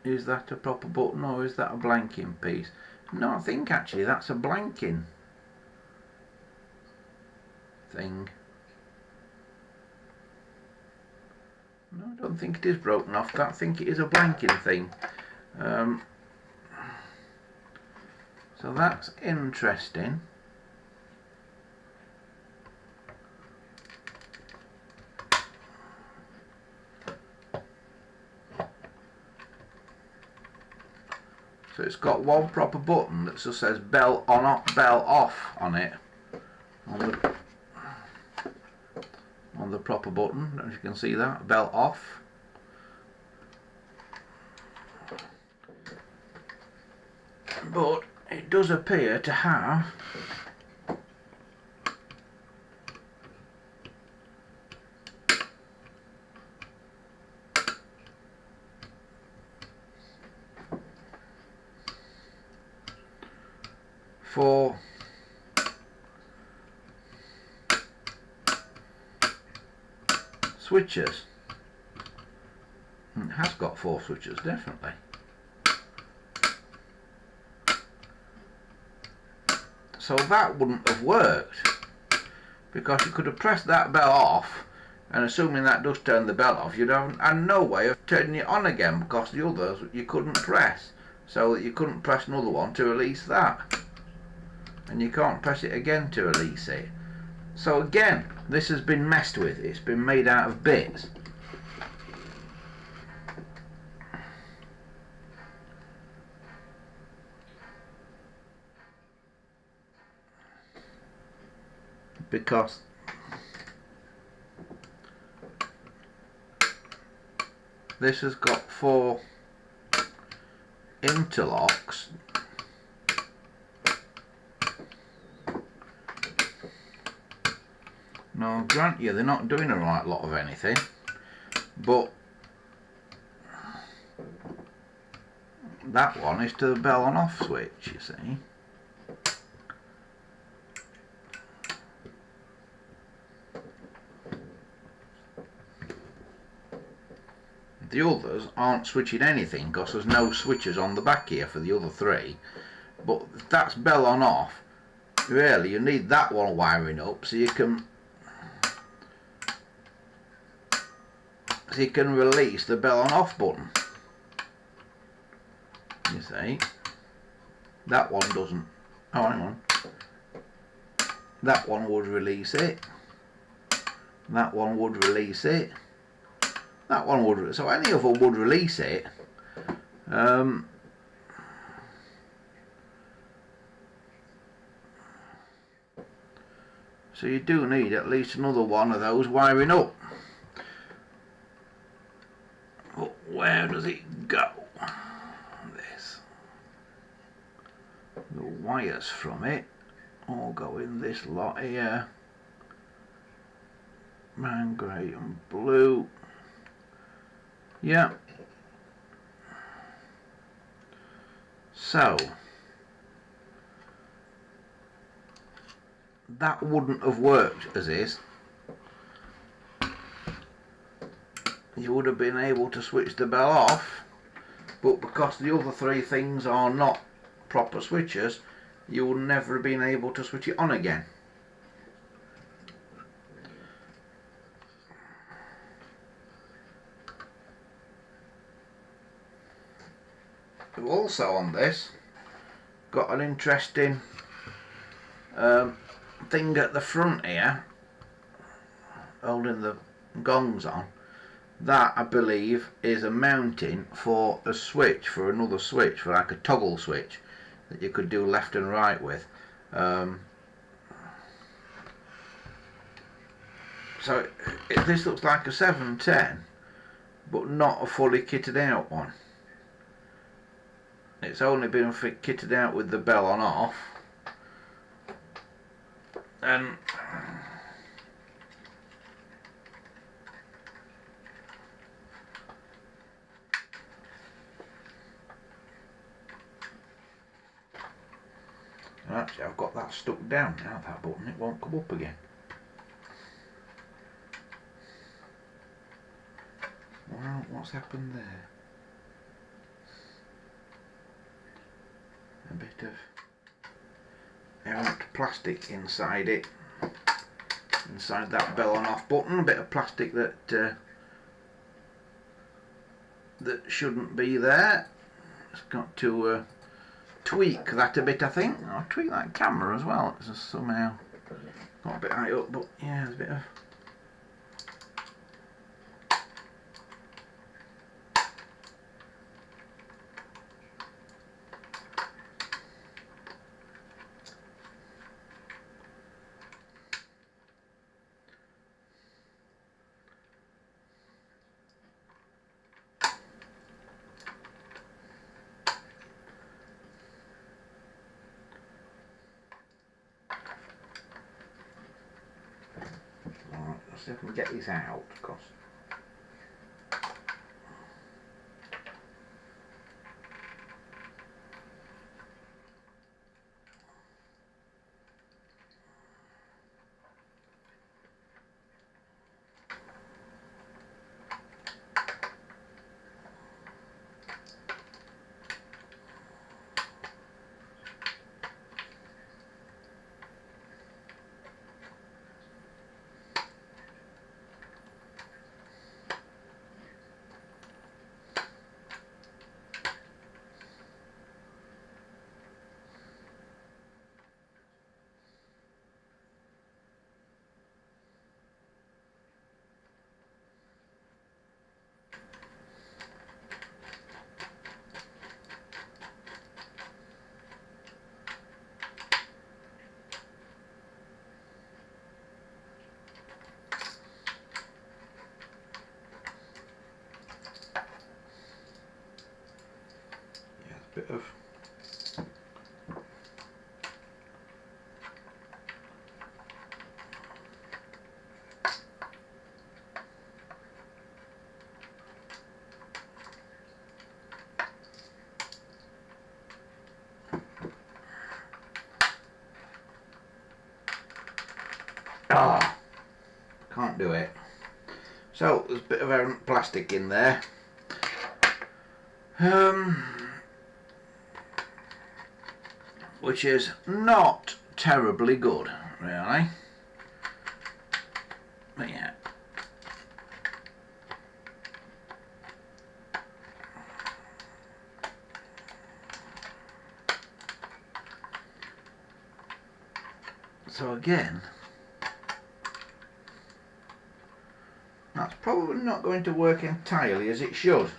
Is that a proper button or is that a blanking piece? No, I think actually that's a blanking thing. No, I don't think it is broken off. I don't think it is a blanking thing. So that's interesting. So it's got one proper button that just says bell on, bell off on it, on the proper button. As you can see that, bell off. But it does appear to have four switches. It has got 4 switches, definitely. So that wouldn't have worked because you could have pressed that bell off, and assuming that does turn the bell off, you'd have no way of turning it on again because the others you couldn't press, so that you couldn't press another one to release that, and you can't press it again to release it. So again, this has been messed with. It's been made out of bits. Because this has got 4 interlocks. Now, grant you, they're not doing a right lot of anything, but that one is to the bell on off switch, you see. The others aren't switching anything because there's no switches on the back here for the other 3, but that's bell on off. really you need that one wiring up so you can release the bell on off button. You see, that one doesn't. Oh, hang on. That one would release it. That one would release it. That one would. So any of them would release it. So you do need at least another one of those wiring up. But where does it go? This. The wires from it all go in this lot here. Man, grey and blue. Yeah. So that wouldn't have worked as is. You would have been able to switch the bell off, but because the other three things are not proper switches, you would never have been able to switch it on again. We've also on this got an interesting thing at the front here holding the gongs on. That I believe is a mounting for a switch, for another switch, for like a toggle switch that you could do left and right with. So this looks like a 710 but not a fully kitted out one. It's only been kitted out with the bell on off, and actually I've got that stuck down now, that button, it won't come up again. Well, what's happened there? A bit of errant plastic inside it, inside that bell on off button. A bit of plastic that that shouldn't be there. It's got to tweak that a bit, I think. I'll tweak that camera as well. It's just somehow got a bit high up, but yeah, there's a bit of. See if I can get this out, of course. Bit of can't do it. So there's a bit of plastic in there. Which is not terribly good, really. But yeah. So again, that's probably not going to work entirely as it should.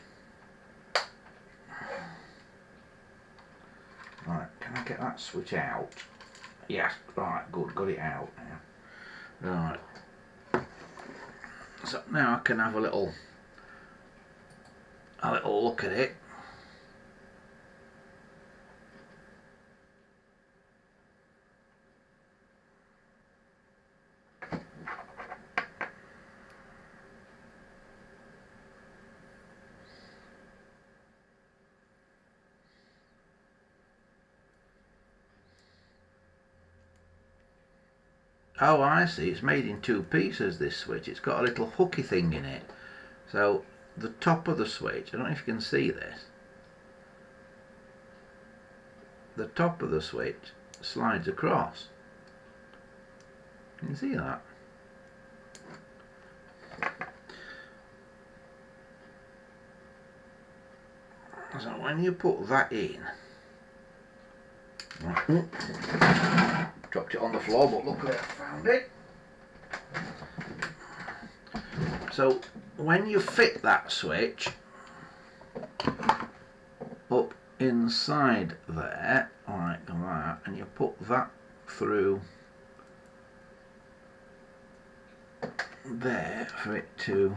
Right, can I get that switch out? Yes, right, good, got it out now. Right. So now I can have a little look at it. Oh, I see, it's made in two pieces, this switch. It's got a little hooky thing in it. So the top of the switch, I don't know if you can see this, the top of the switch slides across. Can you see that? So when you put that in, dropped it on the floor, but look where I found it. So when you fit that switch up inside there, like that, and you put that through there for it to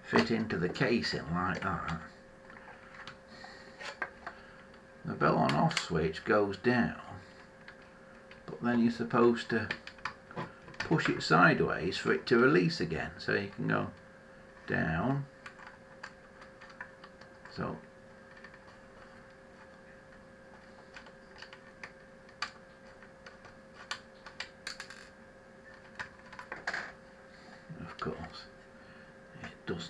fit into the casing like that, the bell on off switch goes down, but then you're supposed to push it sideways for it to release again, so you can go down. So of course it doesn't.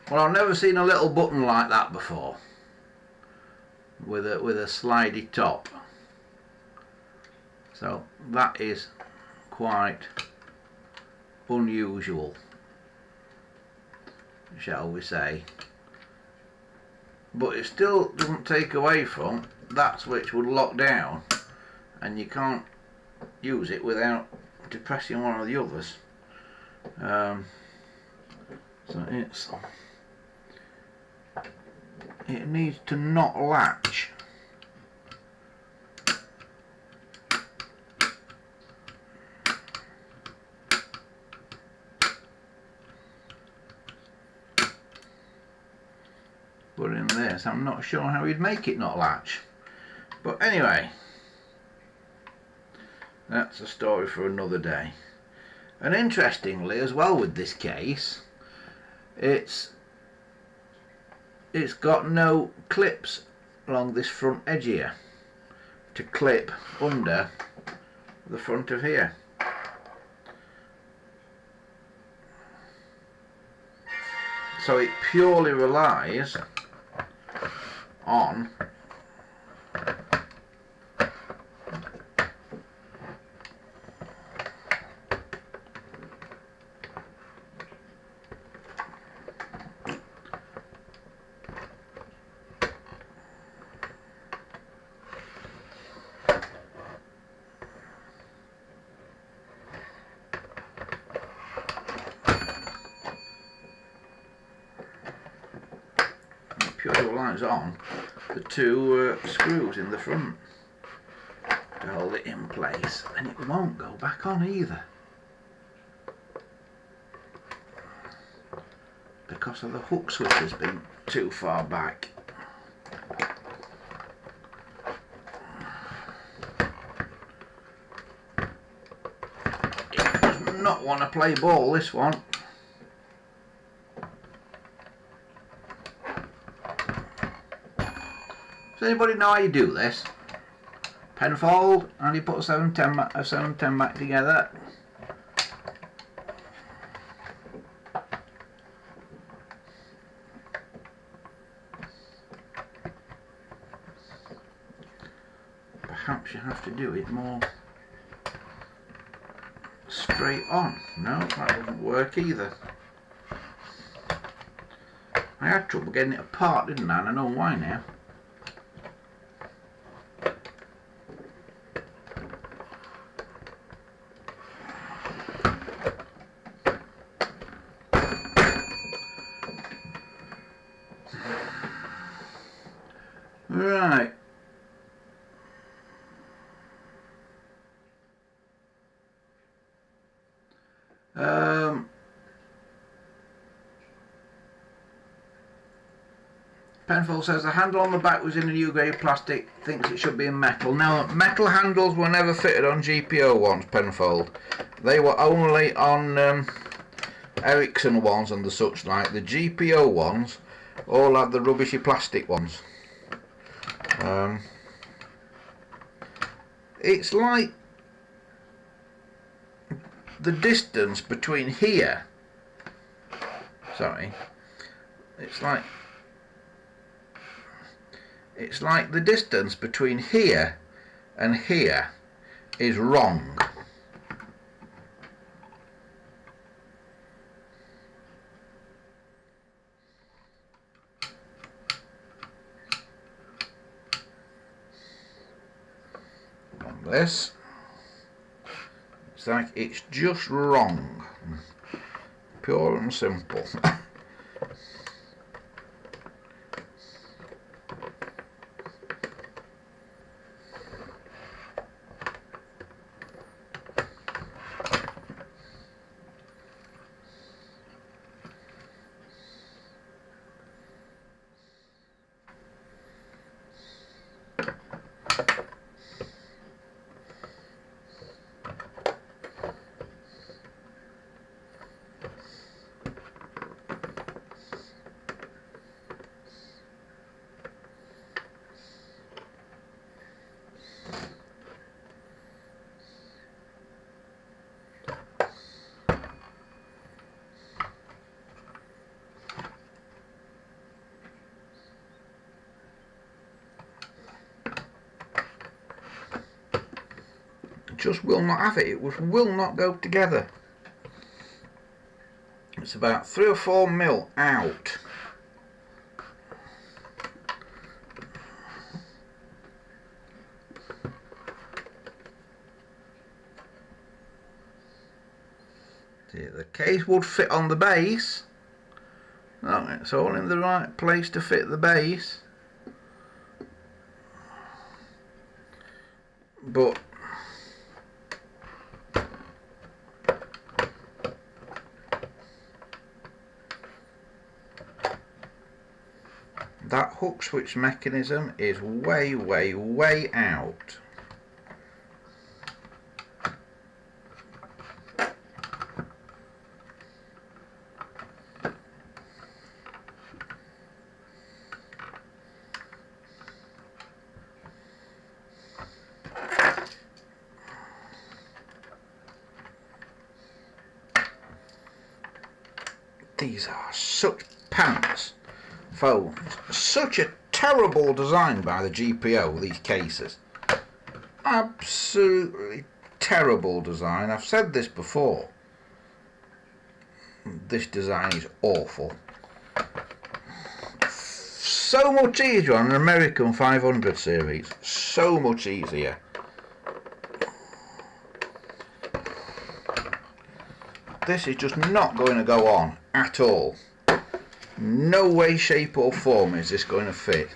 Well, I've never seen a little button like that before, with a slidey top. So that is quite unusual, shall we say. But it still doesn't take away from that switch would lock down, and you can't use it without depressing one of the others. So it needs to not latch. Put it in there, so I'm not sure how he'd make it not latch. But anyway, that's a story for another day. And interestingly as well with this case, it's got no clips along this front edge here to clip under the front of here. So it purely relies on pure lights on the two screws in the front to hold it in place, and it won't go back on either because of the hook switch has been too far back. It does not want to play ball, this one. Does anybody know how you do this? Penfold, and you put a 710 back together. Perhaps you have to do it more straight on. No, that doesn't work either. I had trouble getting it apart, didn't I? And I know why now. Right. Penfold says the handle on the back was in a new grade plastic, thinks it should be in metal. Now, metal handles were never fitted on GPO ones, Penfold. They were only on Ericsson ones and the such like. The GPO ones all had the rubbishy plastic ones. It's like the distance between here. Sorry. It's like the distance between here and here is wrong. On this, it's like it's just wrong. Pure and simple. Just will not have it. It will not go together. It's about 3 or 4 mil out. See, the case would fit on the base. Oh, it's all in the right place to fit the base. But that hook switch mechanism is way, way, way out. These are such pants phones. Such a terrible design by the GPO, these cases. Absolutely terrible design. I've said this before. This design is awful. So much easier on an American 500 series. So much easier. This is just not going to go on at all. No way, shape or form is this going to fit.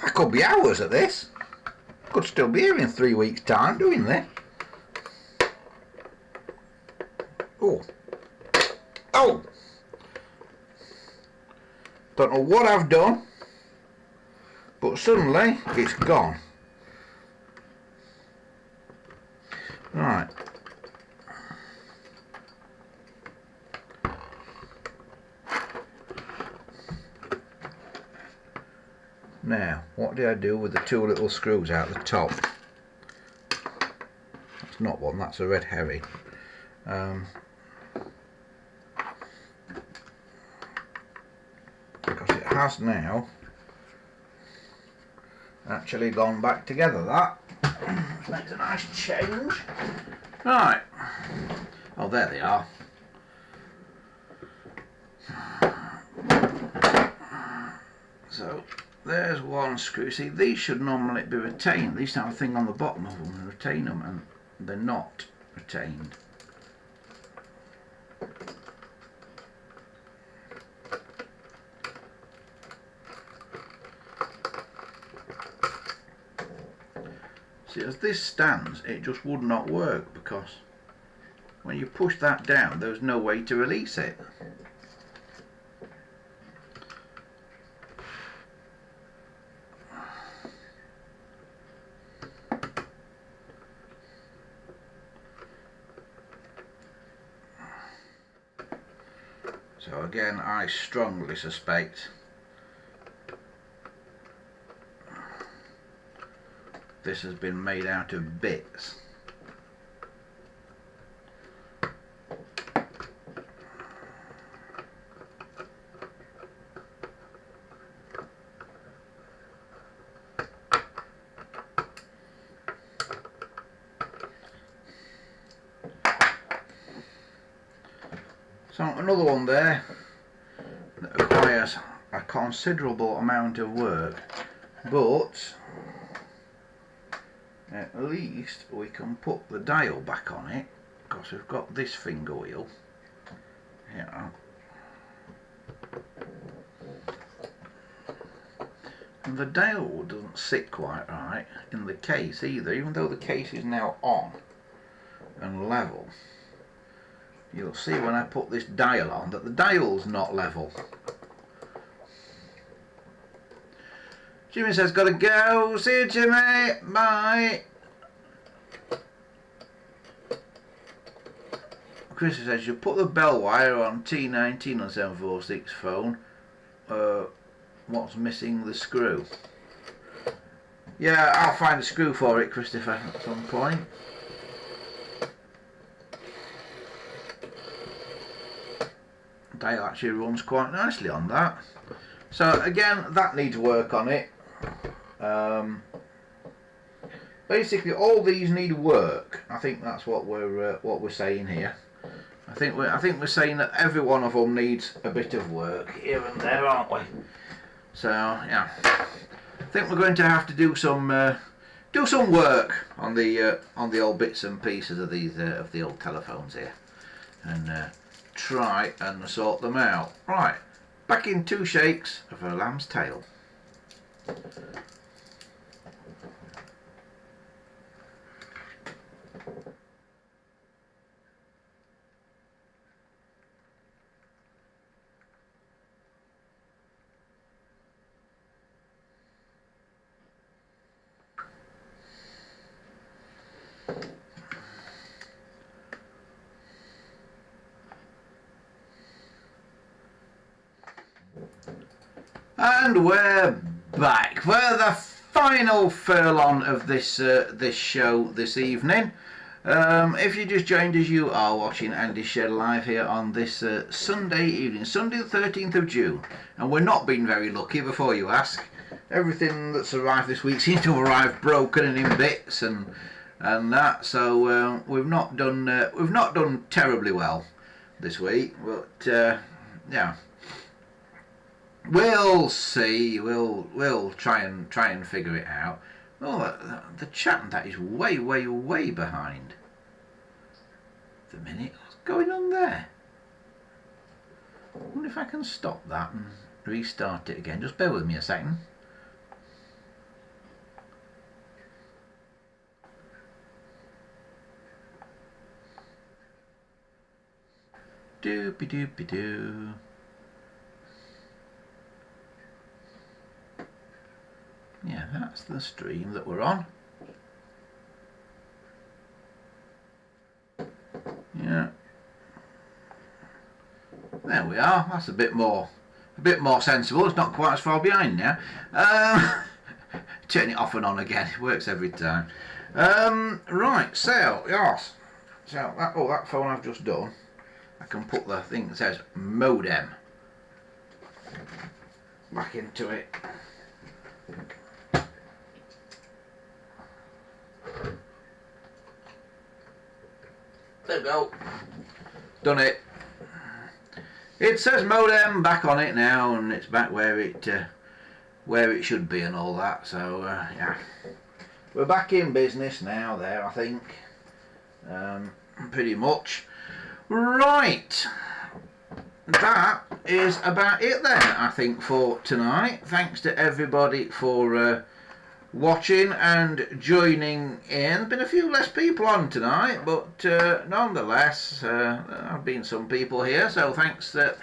I could be hours at this. Could still be here in 3 weeks' time doing this. Oh. Oh! Don't know what I've done, but suddenly it's gone. Right. Now, what did I do with the 2 little screws out the top? That's not one, that's a red herring. Because it has now actually gone back together, that. Which makes a nice change. Right. Oh, there they are. So, there's one screw. See, these should normally be retained. These have a thing on the bottom of them to retain them, and they're not retained. See, as this stands, it just would not work, because when you push that down, there's no way to release it. So again, I strongly suspect this has been made out of bits. So another one there that requires a considerable amount of work, but at least we can put the dial back on it, because we've got this finger wheel here, and the dial doesn't sit quite right in the case either, even though the case is now on and level. You'll see when I put this dial on that the dial's not level. Jimmy says, gotta go. See you, Jimmy. Bye. Chris says, you put the bell wire on T19 on 746 phone. What's missing? The screw. Yeah, I'll find a screw for it, Christopher, at some point. Dial actually runs quite nicely on that. So again, that needs work on it. Basically, all these need work. I think that's what we're saying here. I think we're saying that every one of them needs a bit of work here and there, aren't we? So yeah, I think we're going to have to do some work on the old bits and pieces of these of the old telephones here, and try and sort them out. Right, back in 2 shakes of a lamb's tail. And we're back for the final furlong of this show this evening. If you just joined us, you are watching Andy's Shed live here on this Sunday evening, Sunday the 13th of June. And we're not being very lucky, before you ask. Everything that's arrived this week seems to have arrived broken and in bits and that. So we've not done terribly well this week, but yeah. We'll see. We'll try and figure it out. Oh, the chat and that is way behind. The minute, what's going on there? I wonder if I can stop that and restart it again. Just bear with me a second. Doopy doopy doo. Yeah, that's the stream that we're on. Yeah. There we are. That's a bit more sensible. It's not quite as far behind now. Turn it off and on again. It works every time. Right, so yes. So that phone I've just done, I can put the thing that says modem back into it. There we go. Done it. It says modem back on it now, and it's back where it should be and all that. So yeah, we're back in business now. There, I think. Pretty much. Right. That is about it then, I think, for tonight. Thanks to everybody for watching and joining in. There's been a few less people on tonight, but nonetheless, there have been some people here. So thanks to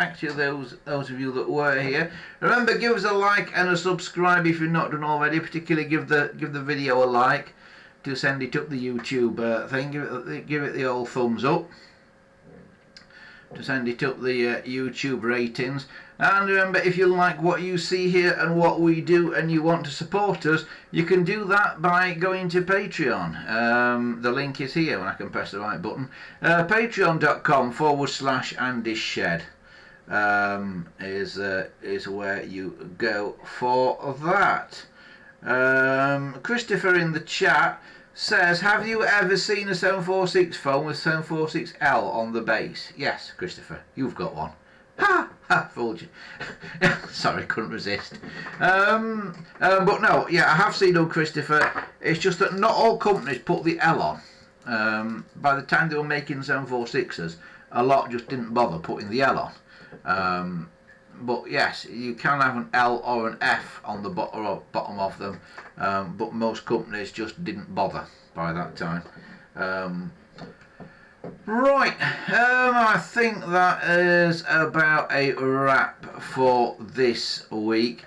those of you that were here. Remember, give us a like and a subscribe if you've not done already. Particularly give the video a like to send it up the YouTube thing. Give it the old thumbs up to send it up the YouTube ratings. And remember, if you like what you see here and what we do and you want to support us, you can do that by going to Patreon. The link is here when I can press the right button. Patreon.com/Andy's Shed is where you go for that. Christopher in the chat says, have you ever seen a 746 phone with 746L on the base? Yes, Christopher, you've got one. Ha! Ha! Fooled you. Sorry, couldn't resist. But no, yeah, I have seen them, Christopher. It's just that not all companies put the L on. By the time they were making 746s, a lot just didn't bother putting the L on. But yes, you can have an L or an F on the bottom of them, but most companies just didn't bother by that time. Right, I think that is about a wrap for this week.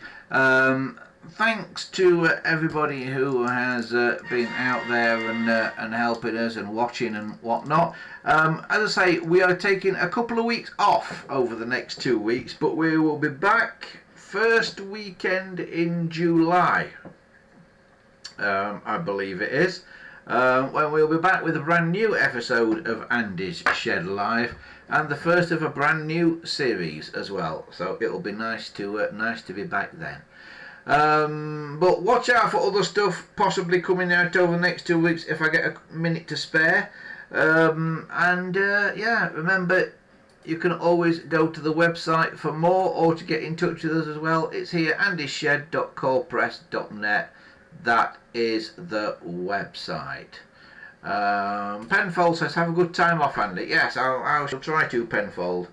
Thanks to everybody who has been out there and helping us and watching and whatnot. As I say, we are taking a couple of weeks off over the next 2 weeks, but we will be back first weekend in July, I believe it is, when we'll be back with a brand new episode of Andy's Shed Live and the first of a brand new series as well. So it'll be nice to be back then. But watch out for other stuff possibly coming out over the next 2 weeks if I get a minute to spare. Yeah, remember, you can always go to the website for more or to get in touch with us as well. It's here, andyshed.corepress.net. That is the website. Penfold says, have a good time off, Andy. Yes, I shall try to, Penfold.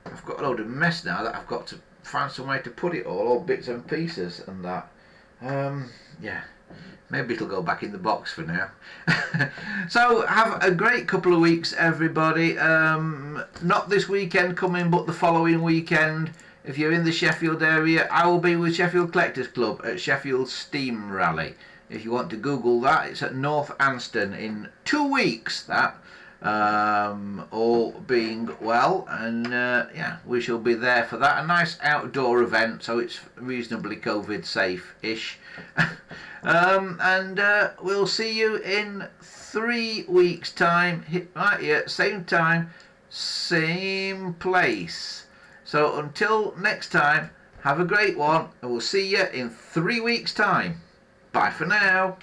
I've got a load of mess now that I've got to find some way to put it all bits and pieces and that. Yeah, Maybe it'll go back in the box for now. So have a great couple of weeks, everybody. Not this weekend coming, but the following weekend. If you're in the Sheffield area, I will be with Sheffield Collectors Club at Sheffield Steam Rally. If you want to Google that, it's at North Anston in 2 weeks. That all being well, and yeah, we shall be there for that. A nice outdoor event, so it's reasonably COVID safe-ish. And we'll see you in 3 weeks' time, right here, same time, same place. So until next time, have a great one, and we'll see you in 3 weeks' time. Bye for now.